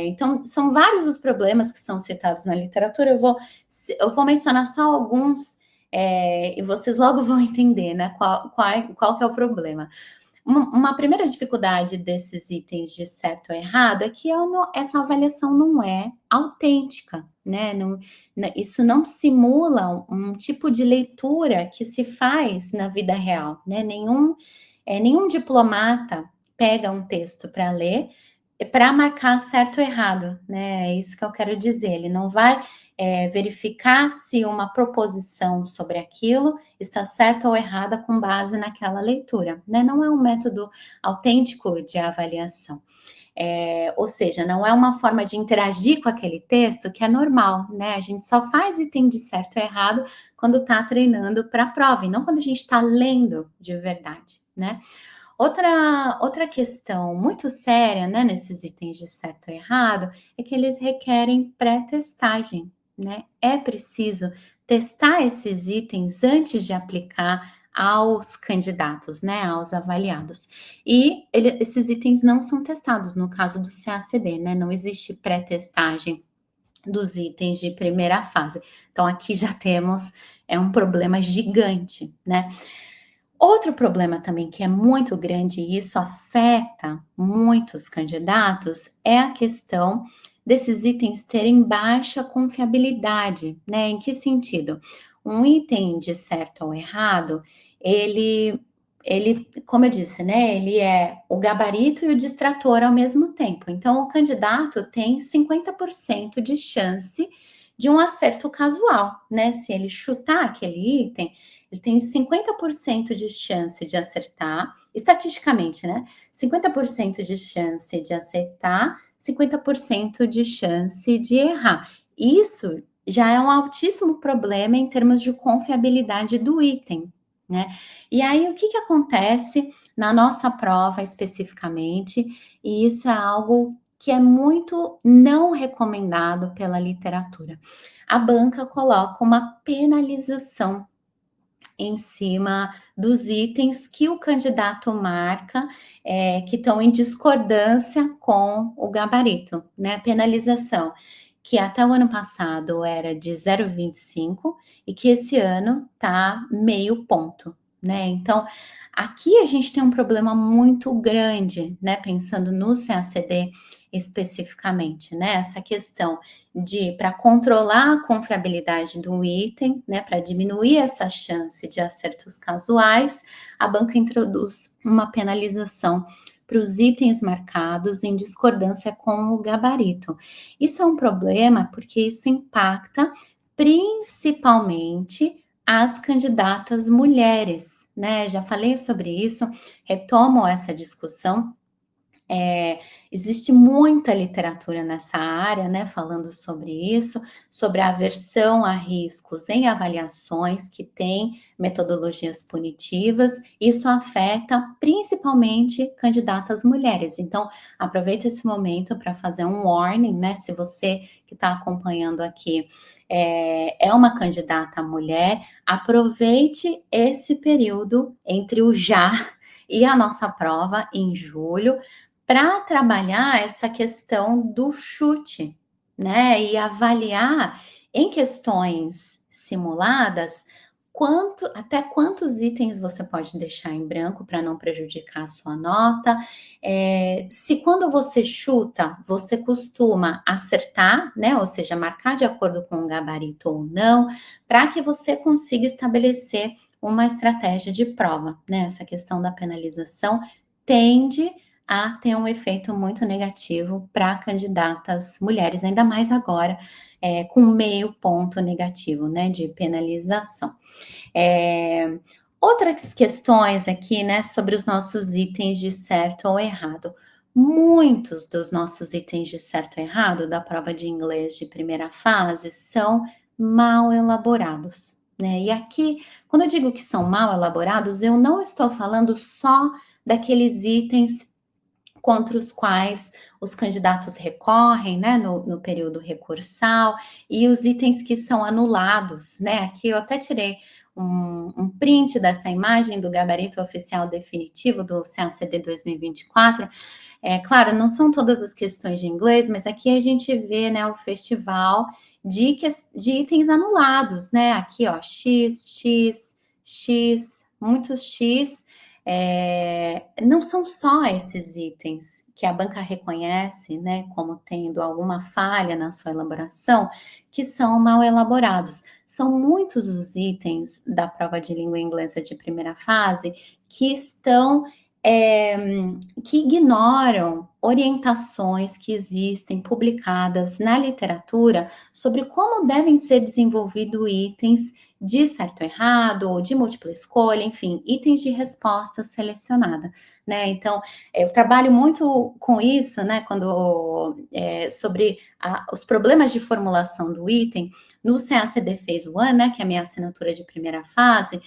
Então, são vários os problemas que são citados na literatura, eu vou mencionar só alguns, e vocês logo vão entender, né, qual que é o problema. Uma primeira dificuldade desses itens de certo ou errado é que essa avaliação não é autêntica, né? Isso não simula um tipo de leitura que se faz na vida real, né? Nenhum diplomata pega um texto para ler para marcar certo ou errado, né? É isso que eu quero dizer. Ele não vai verificar se uma proposição sobre aquilo está certa ou errada com base naquela leitura, né? Não é um método autêntico de avaliação. Ou seja, não é uma forma de interagir com aquele texto que é normal, né? A gente só faz item de certo ou errado quando está treinando para a prova, e não quando a gente está lendo de verdade, né? Outra questão muito séria, né, nesses itens de certo ou errado, é que eles requerem pré-testagem, né? É preciso testar esses itens antes de aplicar aos candidatos, né, aos avaliados. E esses itens não são testados no caso do CACD, né? Não existe pré-testagem dos itens de primeira fase. Então, aqui já temos um problema gigante, né? Outro problema também que é muito grande e isso afeta muitos candidatos é a questão desses itens terem baixa confiabilidade, né? Em que sentido? Um item de certo ou errado, ele, como eu disse, né? Ele é o gabarito e o distrator ao mesmo tempo. Então, o candidato tem 50% de chance de um acerto casual, né? Se ele chutar aquele item, ele tem 50% de chance de acertar, estatisticamente, né? 50% de chance de acertar, 50% de chance de errar. Isso já é um altíssimo problema em termos de confiabilidade do item, né? E aí, o que acontece na nossa prova especificamente? E isso é algo que é muito não recomendado pela literatura. A banca coloca uma penalização em cima dos itens que o candidato marca, que estão em discordância com o gabarito, né? Penalização, que até o ano passado era de 0,25 e que esse ano tá meio ponto, né? Então, aqui a gente tem um problema muito grande, né? Pensando no CACD especificamente, né? Essa questão de para controlar a confiabilidade do item, né, para diminuir essa chance de acertos casuais, a banca introduz uma penalização para os itens marcados em discordância com o gabarito. Isso é um problema porque isso impacta principalmente as candidatas mulheres, né? Já falei sobre isso, retomo essa discussão. Existe muita literatura nessa área, né, falando sobre isso, sobre a aversão a riscos em avaliações que têm metodologias punitivas. Isso afeta principalmente candidatas mulheres. Então, aproveita esse momento para fazer um warning, né? Se você que está acompanhando aqui é uma candidata mulher, aproveite esse período entre o já e a nossa prova em julho para trabalhar essa questão do chute, né? E avaliar em questões simuladas até quantos itens você pode deixar em branco para não prejudicar a sua nota. Se quando você chuta, você costuma acertar, né? Ou seja, marcar de acordo com o gabarito ou não, para que você consiga estabelecer uma estratégia de prova, né? Essa questão da penalização tende a ter um efeito muito negativo para candidatas mulheres, ainda mais agora, com meio ponto negativo, né, de penalização. Outras questões aqui, né, sobre os nossos itens de certo ou errado. Muitos dos nossos itens de certo ou errado da prova de inglês de primeira fase são mal elaborados, né? E aqui, quando eu digo que são mal elaborados, eu não estou falando só daqueles itens contra os quais os candidatos recorrem, né, no período recursal, e os itens que são anulados, né? Aqui eu até tirei um print dessa imagem do gabarito oficial definitivo do CACD 2024. Claro, não são todas as questões de inglês, mas aqui a gente vê, né, o festival de itens anulados, né? Aqui, ó, X, X, X, muitos X, não são só esses itens que a banca reconhece, né, como tendo alguma falha na sua elaboração, que são mal elaborados. São muitos os itens da prova de língua inglesa de primeira fase que estão, eh, que ignoram orientações que existem publicadas na literatura sobre como devem ser desenvolvidos itens de certo ou errado, ou de múltipla escolha, enfim, itens de resposta selecionada, né? Então, eu trabalho muito com isso, né? Quando sobre os problemas de formulação do item no CACD Phase 1, né? Que é a minha assinatura de primeira fase,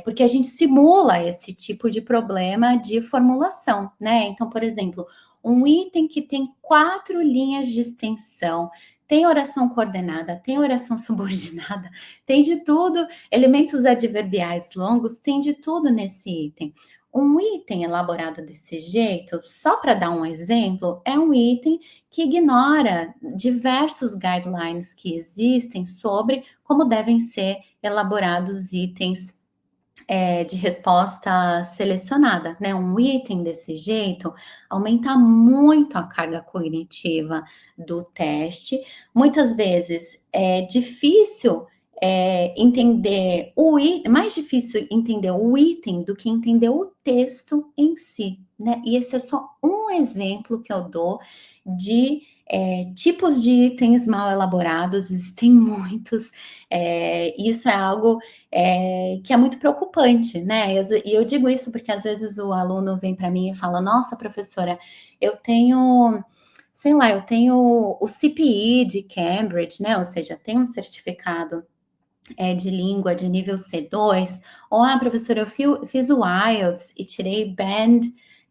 porque a gente simula esse tipo de problema de formulação, né? Então, por exemplo, um item que tem 4 linhas de extensão, tem oração coordenada, tem oração subordinada, tem de tudo, elementos adverbiais longos, tem de tudo nesse item. Um item elaborado desse jeito, só para dar um exemplo, é um item que ignora diversos guidelines que existem sobre como devem ser elaborados itens de resposta selecionada, né? Um item desse jeito aumenta muito a carga cognitiva do teste. Muitas vezes é difícil entender mais difícil entender o item do que entender o texto em si, né? E esse é só um exemplo que eu dou de tipos de itens mal elaborados, existem muitos. Isso é algo que é muito preocupante, né? E eu digo isso porque às vezes o aluno vem para mim e fala: Nossa, professora, eu tenho, sei lá, eu tenho o CPE de Cambridge, né? Ou seja, tenho um certificado de língua de nível C2, ou professora, fiz o IELTS e tirei Band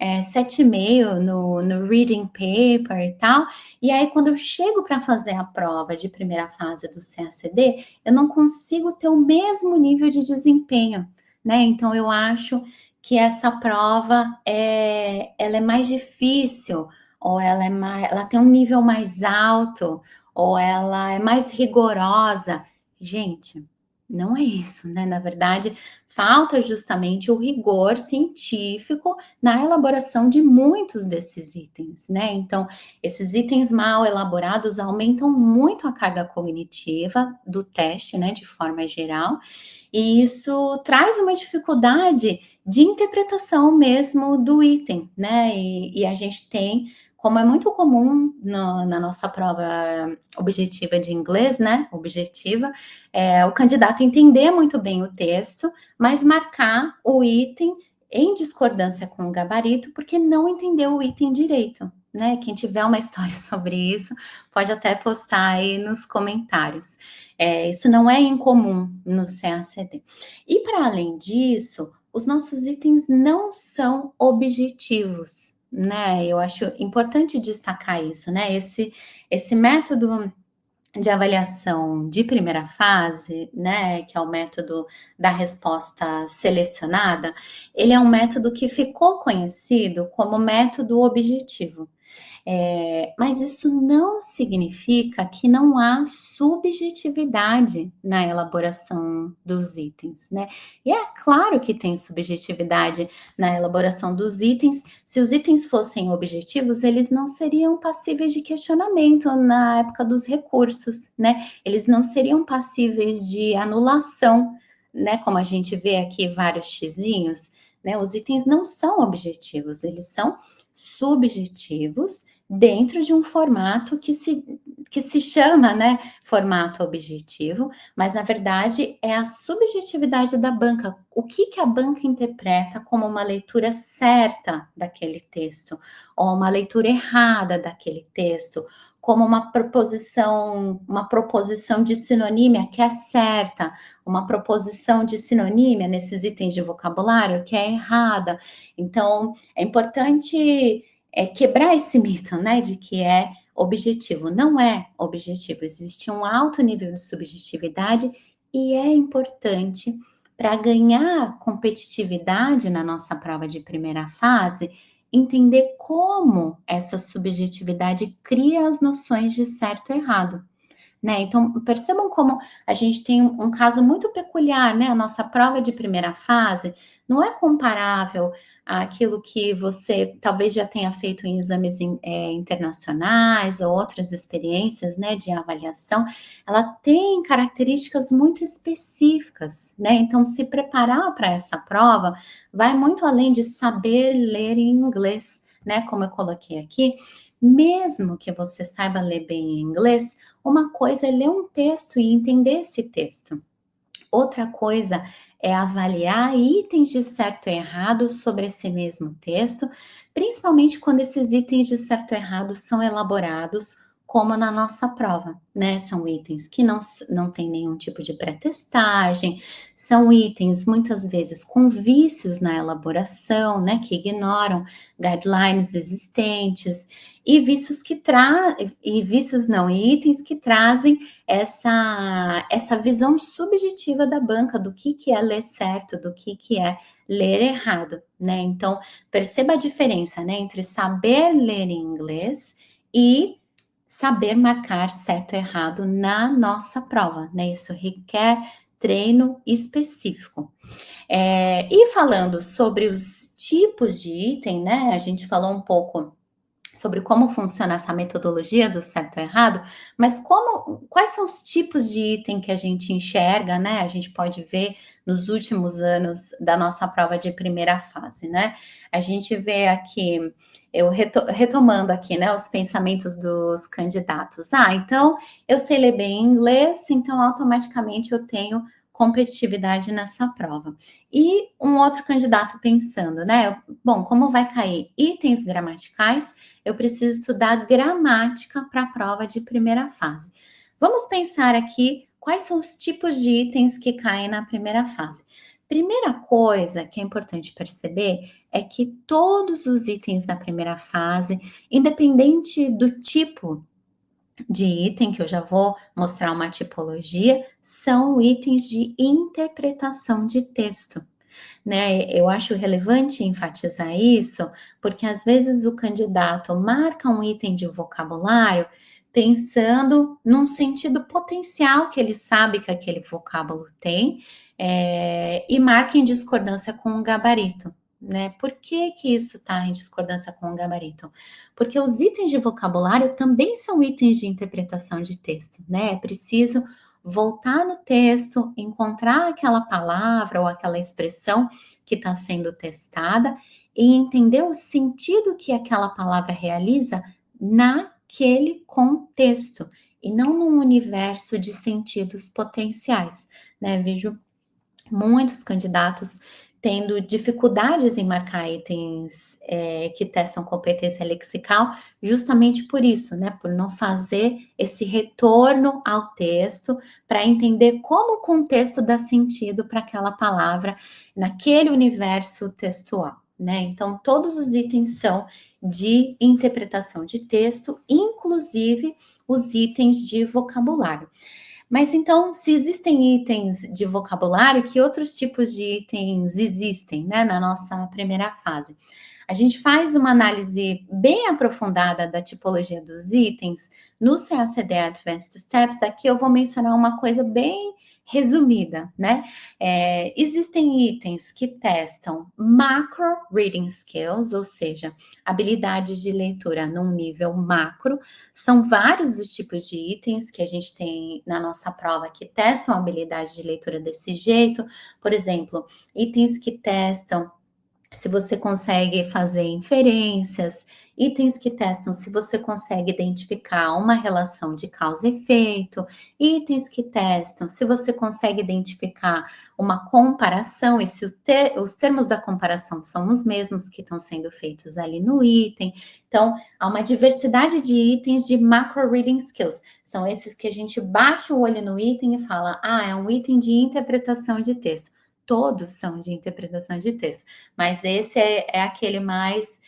7,5 no Reading Paper e tal, e aí quando eu chego para fazer a prova de primeira fase do CACD, eu não consigo ter o mesmo nível de desempenho, né? Então eu acho que essa prova ela é mais difícil, ou ela tem um nível mais alto, ou ela é mais rigorosa. Gente, não é isso, né? Na verdade, falta justamente o rigor científico na elaboração de muitos desses itens, né? Então, esses itens mal elaborados aumentam muito a carga cognitiva do teste, né, de forma geral, e isso traz uma dificuldade de interpretação mesmo do item, né? E a gente tem, como é muito comum na nossa prova objetiva de inglês, né? Objetiva, o candidato entender muito bem o texto, mas marcar o item em discordância com o gabarito, porque não entendeu o item direito, né? Quem tiver uma história sobre isso, pode até postar aí nos comentários. Isso não é incomum no CACD. E para além disso, os nossos itens não são objetivos, né? Eu acho importante destacar isso, né? Esse método de avaliação de primeira fase, né, que é o método da resposta selecionada, ele é um método que ficou conhecido como método objetivo. Mas isso não significa que não há subjetividade na elaboração dos itens, né? E é claro que tem subjetividade na elaboração dos itens. Se os itens fossem objetivos, eles não seriam passíveis de questionamento na época dos recursos, né? Eles não seriam passíveis de anulação, né? Como a gente vê aqui vários xizinhos, né? Os itens não são objetivos, eles são subjetivos dentro de um formato que se chama, né, formato objetivo, mas na verdade é a subjetividade da banca. O que a banca interpreta como uma leitura certa daquele texto, ou uma leitura errada daquele texto, como uma proposição de sinonímia que é certa, uma proposição de sinonímia nesses itens de vocabulário que é errada. Então, é importante quebrar esse mito, né, de que é objetivo. Não é objetivo, existe um alto nível de subjetividade e é importante para ganhar competitividade na nossa prova de primeira fase, entender como essa subjetividade cria as noções de certo e errado, né? Então, percebam como a gente tem um caso muito peculiar, né? A nossa prova de primeira fase não é comparável àquilo que você talvez já tenha feito em exames internacionais ou outras experiências, né, de avaliação. Ela tem características muito específicas, né? Então, se preparar para essa prova vai muito além de saber ler em inglês, né? Como eu coloquei aqui, mesmo que você saiba ler bem em inglês, uma coisa é ler um texto e entender esse texto. Outra coisa é avaliar itens de certo e errado sobre esse mesmo texto, principalmente quando esses itens de certo e errado são elaborados como na nossa prova, né? São itens que não tem nenhum tipo de pré-testagem, são itens muitas vezes com vícios na elaboração, né? Que ignoram guidelines existentes e vícios não, e itens que trazem essa visão subjetiva da banca do que é ler certo, do que é ler errado, né? Então, perceba a diferença, né, entre saber ler em inglês e saber marcar certo e errado na nossa prova, né? Isso requer treino específico. E falando sobre os tipos de item, né? A gente falou um pouco sobre como funciona essa metodologia do certo e errado, mas quais são os tipos de item que a gente enxerga, né? A gente pode ver nos últimos anos da nossa prova de primeira fase, né? A gente vê aqui, eu retomando aqui, né, os pensamentos dos candidatos. Então eu sei ler bem inglês, então automaticamente eu tenho competitividade nessa prova. E um outro candidato pensando, né? Bom, como vai cair itens gramaticais, eu preciso estudar gramática para a prova de primeira fase. Vamos pensar aqui quais são os tipos de itens que caem na primeira fase. Primeira coisa que é importante perceber é que todos os itens da primeira fase, independente do tipo de item, que eu já vou mostrar uma tipologia, são itens de interpretação de texto, né? Eu acho relevante enfatizar isso, porque às vezes o candidato marca um item de vocabulário pensando num sentido potencial que ele sabe que aquele vocábulo tem, e marca em discordância com o gabarito. Né? Por que isso está em discordância com o gabarito? Porque os itens de vocabulário também são itens de interpretação de texto, né? É preciso voltar no texto, encontrar aquela palavra ou aquela expressão que está sendo testada e entender o sentido que aquela palavra realiza naquele contexto e não num universo de sentidos potenciais, né? Vejo muitos candidatos tendo dificuldades em marcar itens que testam competência lexical, justamente por isso, né? Por não fazer esse retorno ao texto para entender como o contexto dá sentido para aquela palavra naquele universo textual, né? Então, todos os itens são de interpretação de texto, inclusive os itens de vocabulário. Mas então, se existem itens de vocabulário, que outros tipos de itens existem, né, na nossa primeira fase? A gente faz uma análise bem aprofundada da tipologia dos itens no CACD Advanced Steps. Aqui eu vou mencionar uma coisa bem resumida, né? Existem itens que testam macro reading skills, ou seja, habilidades de leitura num nível macro. São vários os tipos de itens que a gente tem na nossa prova que testam a habilidade de leitura desse jeito. Por exemplo, itens que testam se você consegue fazer inferências, itens que testam se você consegue identificar uma relação de causa e efeito, itens que testam se você consegue identificar uma comparação e se os termos da comparação são os mesmos que estão sendo feitos ali no item. Então, há uma diversidade de itens de macro reading skills. São esses que a gente bate o olho no item e fala, é um item de interpretação de texto. Todos são de interpretação de texto, mas esse é aquele mais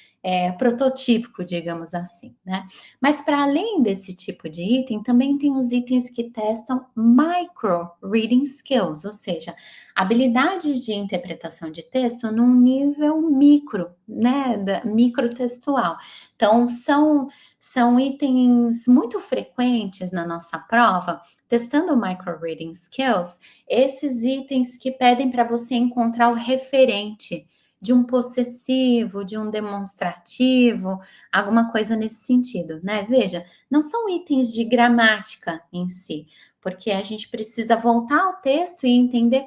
prototípico, digamos assim, né? Mas para além desse tipo de item, também tem os itens que testam micro reading skills, ou seja, habilidades de interpretação de texto num nível micro, né? Microtextual. Então, são itens muito frequentes na nossa prova, testando o Micro Reading Skills, esses itens que pedem para você encontrar o referente de um possessivo, de um demonstrativo, alguma coisa nesse sentido, né? Veja, não são itens de gramática em si, porque a gente precisa voltar ao texto e entender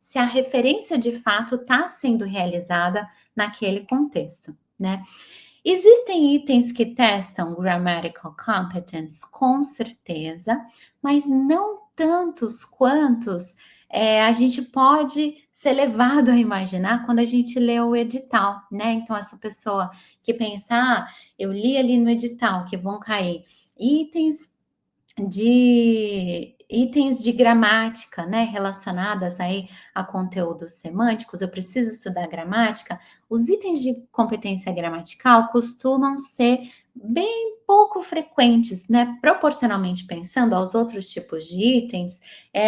se a referência de fato está sendo realizada naquele contexto, né? Existem itens que testam grammatical competence, com certeza, mas não tantos quantos a gente pode ser levado a imaginar quando a gente lê o edital, né? Então, essa pessoa que pensa, eu li ali no edital que vão cair itens de gramática, né, relacionadas aí a conteúdos semânticos, eu preciso estudar gramática, os itens de competência gramatical costumam ser bem pouco frequentes, né, proporcionalmente pensando aos outros tipos de itens,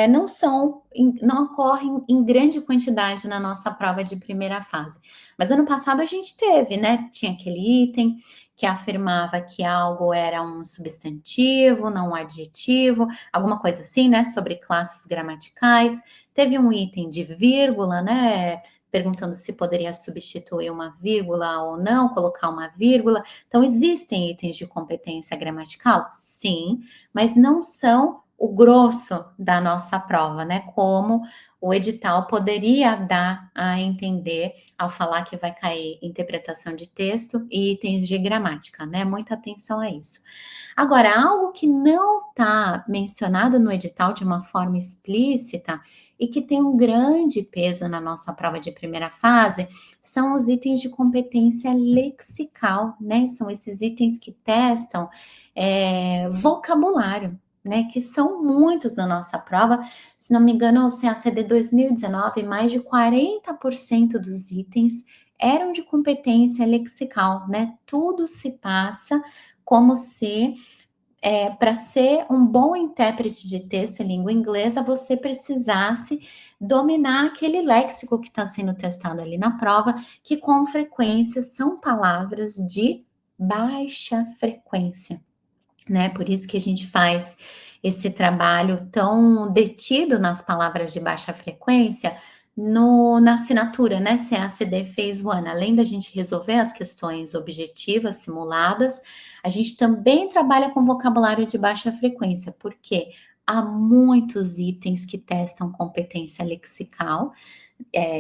não ocorrem em grande quantidade na nossa prova de primeira fase. Mas ano passado a gente teve, né, tinha aquele item que afirmava que algo era um substantivo, não um adjetivo, alguma coisa assim, né, sobre classes gramaticais. Teve um item de vírgula, né, perguntando se poderia substituir uma vírgula ou não, colocar uma vírgula. Então, existem itens de competência gramatical? Sim, mas não são o grosso da nossa prova, né? Como o edital poderia dar a entender ao falar que vai cair interpretação de texto e itens de gramática, né? Muita atenção a isso. Agora, algo que não está mencionado no edital de uma forma explícita e que tem um grande peso na nossa prova de primeira fase são os itens de competência lexical, né? São esses itens que testam vocabulário, né? Que são muitos na nossa prova. Se não me engano, o CACD 2019, mais de 40% dos itens eram de competência lexical, né? Tudo se passa como se para ser um bom intérprete de texto em língua inglesa, você precisasse dominar aquele léxico que está sendo testado ali na prova, que com frequência são palavras de baixa frequência, né? Por isso que a gente faz esse trabalho tão detido nas palavras de baixa frequência na assinatura, né? CACD Phase 1. Além da gente resolver as questões objetivas simuladas, a gente também trabalha com vocabulário de baixa frequência, porque há muitos itens que testam competência lexical,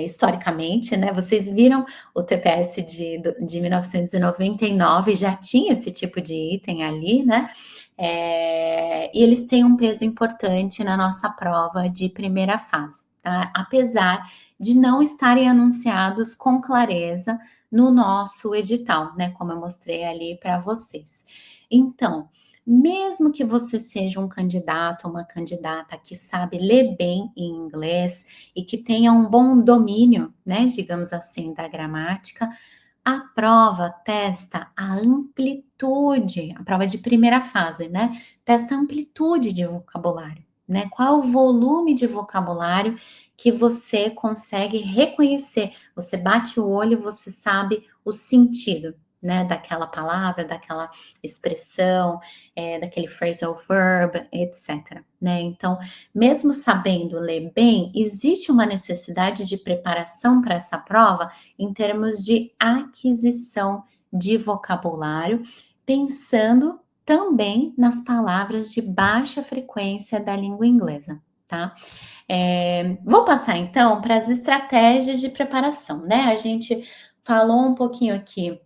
historicamente, né? Vocês viram o TPS de 1999, já tinha esse tipo de item ali, né? E eles têm um peso importante na nossa prova de primeira fase, tá? Apesar de não estarem anunciados com clareza no nosso edital, né? Como eu mostrei ali para vocês. Então, mesmo que você seja um candidato ou uma candidata que sabe ler bem em inglês e que tenha um bom domínio, né, digamos assim, da gramática, a prova testa a amplitude, a prova de primeira fase, né? Testa a amplitude de vocabulário, né? Qual é o volume de vocabulário que você consegue reconhecer? Você bate o olho, você sabe o sentido, né? Daquela palavra, daquela expressão, daquele phrasal verb, etc. Né? Então, mesmo sabendo ler bem, existe uma necessidade de preparação para essa prova em termos de aquisição de vocabulário, pensando também nas palavras de baixa frequência da língua inglesa, tá? Vou passar então para as estratégias de preparação, né? A gente falou um pouquinho aqui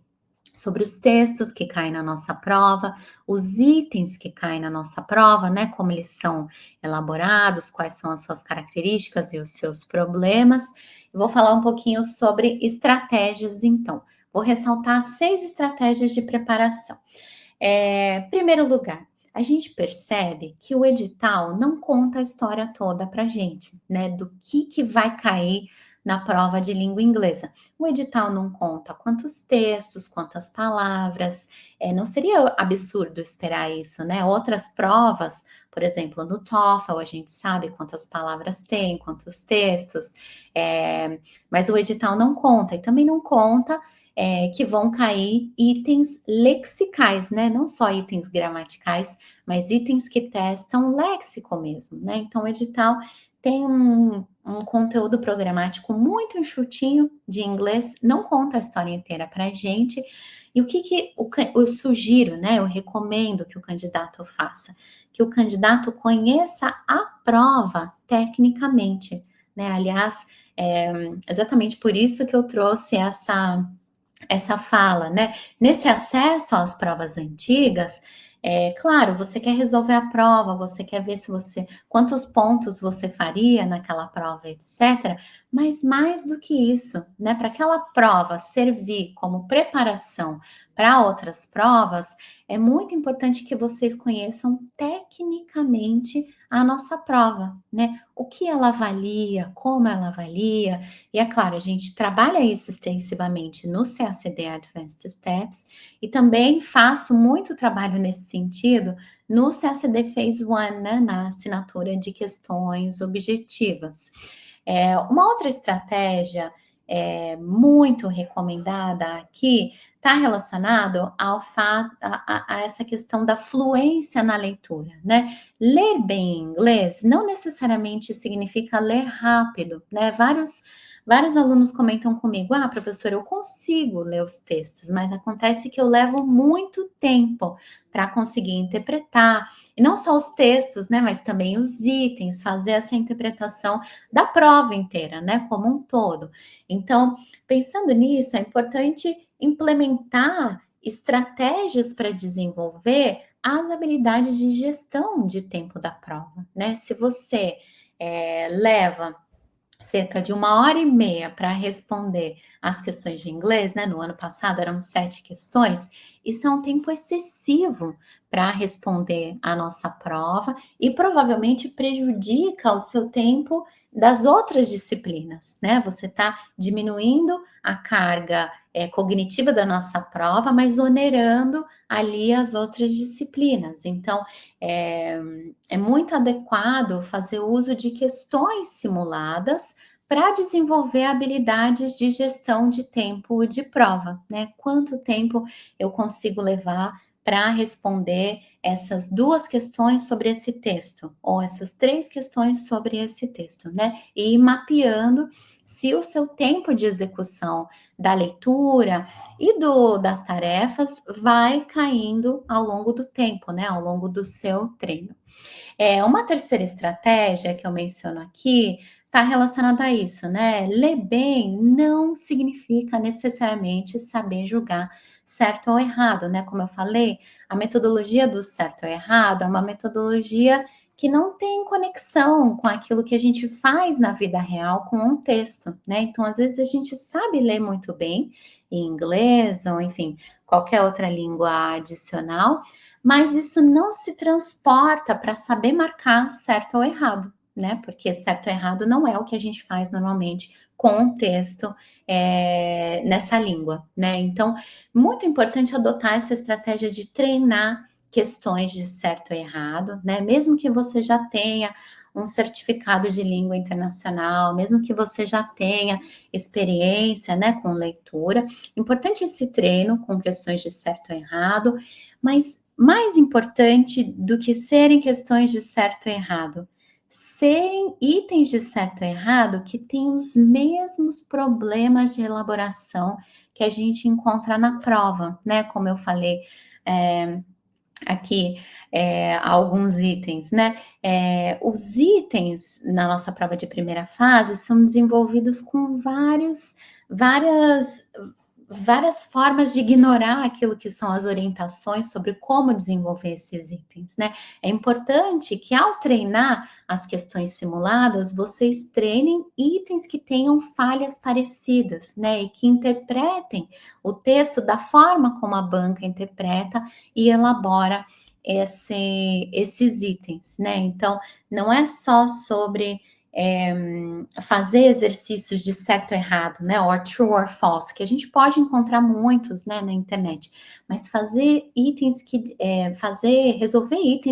sobre os textos que caem na nossa prova, os itens que caem na nossa prova, né? Como eles são elaborados, quais são as suas características e os seus problemas. Eu vou falar um pouquinho sobre estratégias, então. Vou ressaltar 6 estratégias de preparação. Primeiro lugar, a gente percebe que o edital não conta a história toda para gente, né? Do que vai cair na prova de língua inglesa. O edital não conta quantos textos, quantas palavras, não seria absurdo esperar isso, né? Outras provas, por exemplo, no TOEFL, a gente sabe quantas palavras tem, quantos textos, mas o edital não conta, e também não conta que vão cair itens lexicais, né? Não só itens gramaticais, mas itens que testam léxico mesmo, né? Então, o edital tem um conteúdo programático muito enxutinho de inglês, não conta a história inteira para a gente. E o que eu sugiro, né? Eu recomendo que o candidato faça, que o candidato conheça a prova tecnicamente, né? Aliás, é exatamente por isso que eu trouxe essa fala, né? Nesse acesso às provas antigas, claro, você quer resolver a prova, você quer ver se você quantos pontos você faria naquela prova, etc. Mas mais do que isso, né? Para aquela prova servir como preparação para outras provas, é muito importante que vocês conheçam tecnicamente a nossa prova, né? O que ela avalia, como ela avalia, e é claro, a gente trabalha isso extensivamente no CACD Advanced Steps e também faço muito trabalho nesse sentido no CACD Phase 1, né, na assinatura de questões objetivas. Uma outra estratégia muito recomendada aqui está relacionado ao fato a essa questão da fluência na leitura, né? Ler bem inglês não necessariamente significa ler rápido, né? Vários alunos comentam comigo: ah, professora, eu consigo ler os textos, mas acontece que eu levo muito tempo para conseguir interpretar, e não só os textos, né, mas também os itens, fazer essa interpretação da prova inteira, né, como um todo. Então, pensando nisso, é importante implementar estratégias para desenvolver as habilidades de gestão de tempo da prova, né? Se você leva cerca de 1 hora e meia para responder as questões de inglês, né? No ano passado eram 7 questões. Isso é um tempo excessivo para responder a nossa prova e provavelmente prejudica o seu tempo das outras disciplinas, né? Você está diminuindo a carga cognitiva da nossa prova, mas onerando ali as outras disciplinas. Então, é muito adequado fazer uso de questões simuladas para desenvolver habilidades de gestão de tempo de prova, né? Quanto tempo eu consigo levar para responder essas 2 questões sobre esse texto, ou essas 3 questões sobre esse texto, né? E ir mapeando se o seu tempo de execução da leitura e das tarefas vai caindo ao longo do tempo, né? Ao longo do seu treino. Uma terceira estratégia que eu menciono aqui está relacionada a isso, né? Ler bem não significa necessariamente saber julgar certo ou errado, né? Como eu falei, a metodologia do certo ou errado é uma metodologia que não tem conexão com aquilo que a gente faz na vida real com um texto, né? Então, às vezes, a gente sabe ler muito bem em inglês ou, enfim, qualquer outra língua adicional, mas isso não se transporta para saber marcar certo ou errado, né? Porque certo ou errado não é o que a gente faz normalmente com um texto nessa língua, né? Então, muito importante adotar essa estratégia de treinar questões de certo e errado, né? Mesmo que você já tenha um certificado de língua internacional, mesmo que você já tenha experiência, né, com leitura, importante esse treino com questões de certo e errado, mas mais importante do que serem questões de certo e errado, serem itens de certo e errado que têm os mesmos problemas de elaboração que a gente encontra na prova, né? Como eu falei aqui, alguns itens, né? Os itens na nossa prova de primeira fase são desenvolvidos com várias várias formas de ignorar aquilo que são as orientações sobre como desenvolver esses itens, né? É importante que ao treinar as questões simuladas, vocês treinem itens que tenham falhas parecidas, né? E que interpretem o texto da forma como a banca interpreta e elabora esses itens, né? Então, não é só sobre fazer exercícios de certo ou errado, né? Or true or false, que a gente pode encontrar muitos, né, na internet, mas resolver itens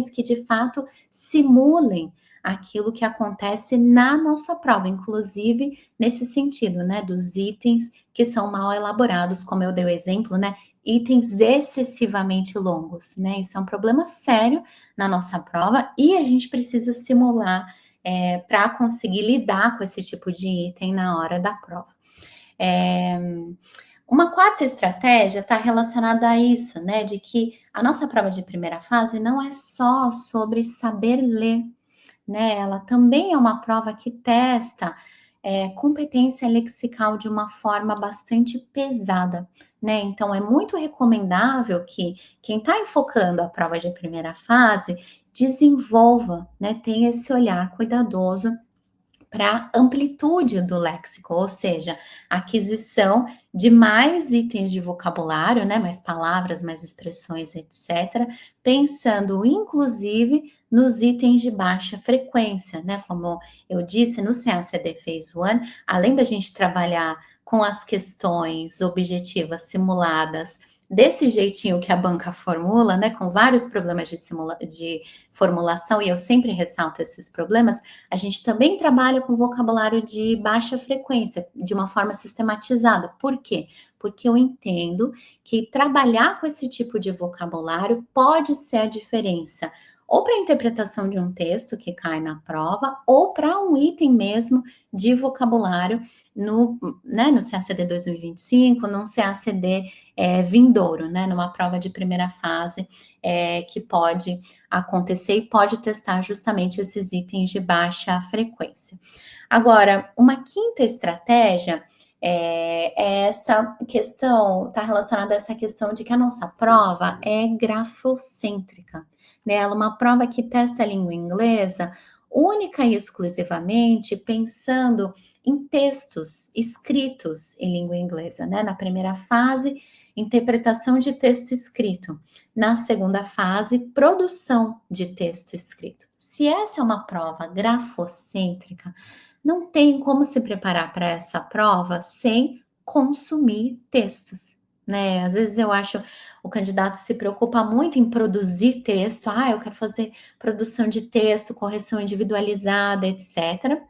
que de fato simulem aquilo que acontece na nossa prova, inclusive nesse sentido, né, dos itens que são mal elaborados, como eu dei o exemplo, né, itens excessivamente longos, né? Isso é um problema sério na nossa prova e a gente precisa simular para conseguir lidar com esse tipo de item na hora da prova. É, uma quarta estratégia está relacionada a isso, né? De que a nossa prova de primeira fase não é só sobre saber ler, né? Ela também é uma prova que testa competência lexical de uma forma bastante pesada, né? Então é muito recomendável que quem está enfocando a prova de primeira fase desenvolva, né? Tenha esse olhar cuidadoso para amplitude do léxico, ou seja, aquisição de mais itens de vocabulário, né, mais palavras, mais expressões, etc., pensando inclusive nos itens de baixa frequência, né, como eu disse, no CACD Phase 1, além da gente trabalhar com as questões objetivas simuladas desse jeitinho que a banca formula, né, com vários problemas de formulação, e eu sempre ressalto esses problemas, a gente também trabalha com vocabulário de baixa frequência, de uma forma sistematizada. Por quê? Porque eu entendo que trabalhar com esse tipo de vocabulário pode ser a diferença, ou para a interpretação de um texto que cai na prova, ou para um item mesmo de vocabulário no CACD 2025, num CACD vindouro, né, numa prova de primeira fase que pode acontecer e pode testar justamente esses itens de baixa frequência. Agora, uma quinta estratégia é essa questão, está relacionada a essa questão de que a nossa prova é grafocêntrica, né? Ela é uma prova que testa a língua inglesa única e exclusivamente pensando em textos escritos em língua inglesa, né? Na primeira fase, interpretação de texto escrito. Na segunda fase, produção de texto escrito. Se essa é uma prova grafocêntrica, não tem como se preparar para essa prova sem consumir textos, né? Às vezes eu acho o candidato se preocupa muito em produzir texto, eu quero fazer produção de texto, correção individualizada, etc.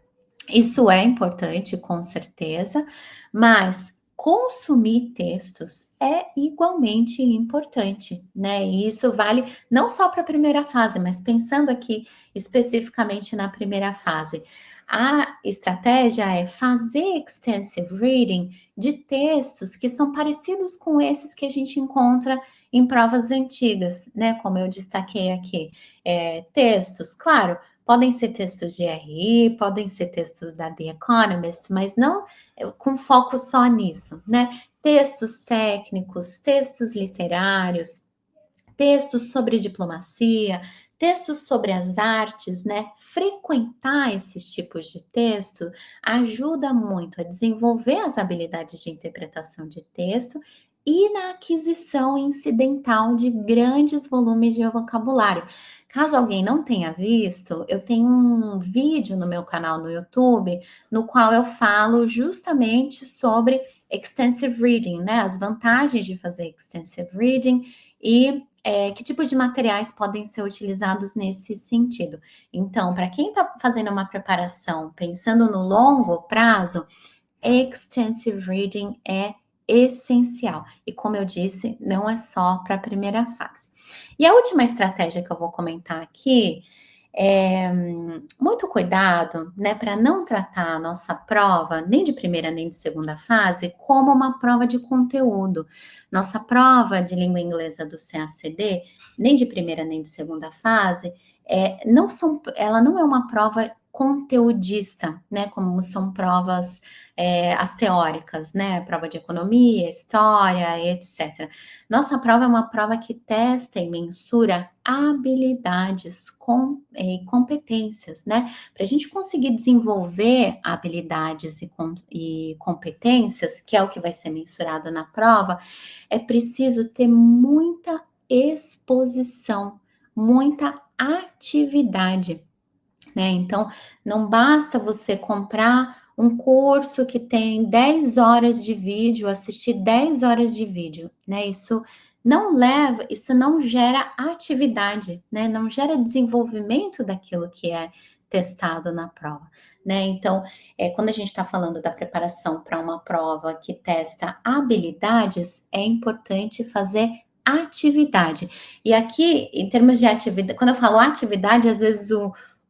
Isso é importante, com certeza, mas consumir textos é igualmente importante, né? E isso vale não só para a primeira fase, mas pensando aqui especificamente na primeira fase. A estratégia é fazer extensive reading de textos que são parecidos com esses que a gente encontra em provas antigas, né? Como eu destaquei aqui. Textos, claro, podem ser textos de RI, podem ser textos da The Economist, mas não com foco só nisso, né? Textos técnicos, textos literários, textos sobre diplomacia, textos sobre as artes, né? Frequentar esses tipos de texto ajuda muito a desenvolver as habilidades de interpretação de texto e na aquisição incidental de grandes volumes de vocabulário. Caso alguém não tenha visto, eu tenho um vídeo no meu canal no YouTube, no qual eu falo justamente sobre extensive reading, né? As vantagens de fazer extensive reading e que tipo de materiais podem ser utilizados nesse sentido. Então, para quem está fazendo uma preparação pensando no longo prazo, extensive reading é essencial. E como eu disse, não é só para a primeira fase. E a última estratégia que eu vou comentar aqui é muito cuidado, né, para não tratar a nossa prova, nem de primeira nem de segunda fase, como uma prova de conteúdo. Nossa prova de língua inglesa do CACD, nem de primeira nem de segunda fase, ela não é uma prova conteudista, né, como são provas as teóricas, né, prova de economia, história, etc. Nossa prova é uma prova que testa e mensura habilidades e competências, né? Para a gente conseguir desenvolver habilidades e competências, que é o que vai ser mensurado na prova, é preciso ter muita exposição, muita atividade, né? Então, não basta você comprar um curso que tem 10 horas de vídeo, assistir 10 horas de vídeo, né? Isso não gera atividade, né? Não gera desenvolvimento daquilo que é testado na prova, né? Então, quando a gente está falando da preparação para uma prova que testa habilidades, é importante fazer atividade. E aqui, em termos de atividade, quando eu falo atividade, às vezes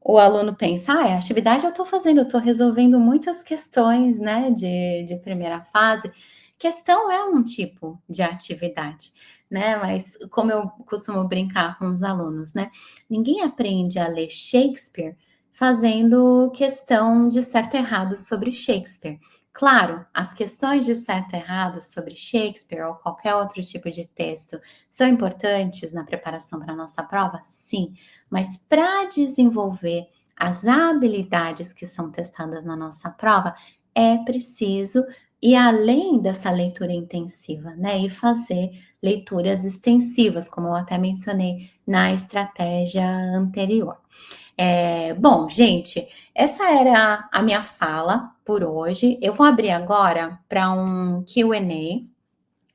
o aluno pensa, atividade eu estou fazendo, eu estou resolvendo muitas questões, né, de primeira fase. Questão é um tipo de atividade, né? Mas como eu costumo brincar com os alunos, né? Ninguém aprende a ler Shakespeare fazendo questão de certo e errado sobre Shakespeare. Claro, as questões de certo e errado sobre Shakespeare ou qualquer outro tipo de texto são importantes na preparação para a nossa prova? Sim, mas para desenvolver as habilidades que são testadas na nossa prova, é preciso ir além dessa leitura intensiva, né? E fazer leituras extensivas, como eu até mencionei na estratégia anterior. Bom, gente, essa era a minha fala por hoje. Eu vou abrir agora para um Q&A.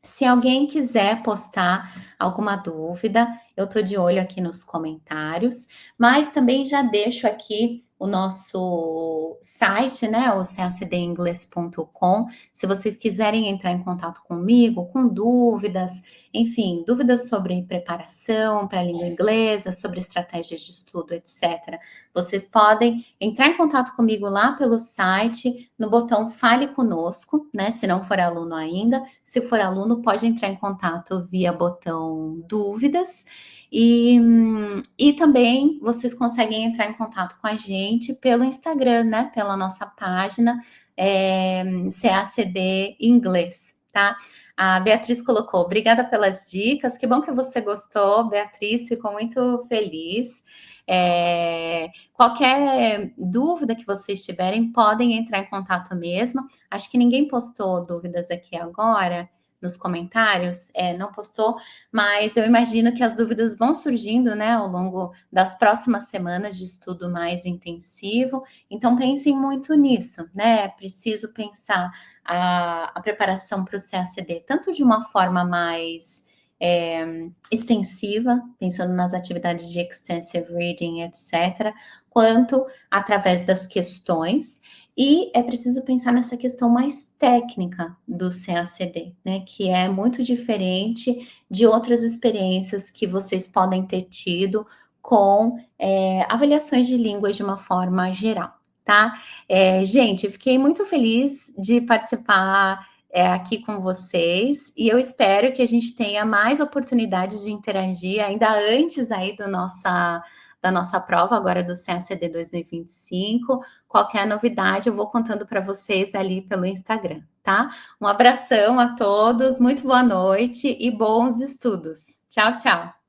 Se alguém quiser postar alguma dúvida, eu estou de olho aqui nos comentários, mas também já deixo aqui o nosso site, né, o cacdinglês.com. Se vocês quiserem entrar em contato comigo com dúvidas, enfim, dúvidas sobre preparação para a língua inglesa, sobre estratégias de estudo, etc. Vocês podem entrar em contato comigo lá pelo site, no botão Fale Conosco, né, se não for aluno ainda. Se for aluno, pode entrar em contato via botão Dúvidas. E também vocês conseguem entrar em contato com a gente pelo Instagram, né? Pela nossa página CACD Inglês, tá? A Beatriz colocou, obrigada pelas dicas, que bom que você gostou, Beatriz, ficou muito feliz. Qualquer dúvida que vocês tiverem, podem entrar em contato mesmo. Acho que ninguém postou dúvidas aqui agora nos comentários, não postou, mas eu imagino que as dúvidas vão surgindo, né, ao longo das próximas semanas de estudo mais intensivo. Então pensem muito nisso, né? É preciso pensar a preparação para o CACD, tanto de uma forma mais extensiva, pensando nas atividades de extensive reading, etc., quanto através das questões, e é preciso pensar nessa questão mais técnica do CACD, né, que é muito diferente de outras experiências que vocês podem ter tido com avaliações de línguas de uma forma geral, tá? Gente, fiquei muito feliz de participar aqui com vocês, e eu espero que a gente tenha mais oportunidades de interagir ainda antes aí da nossa prova, agora do CACD 2025. Qualquer novidade eu vou contando para vocês ali pelo Instagram, tá? Um abração a todos, muito boa noite e bons estudos. Tchau, tchau!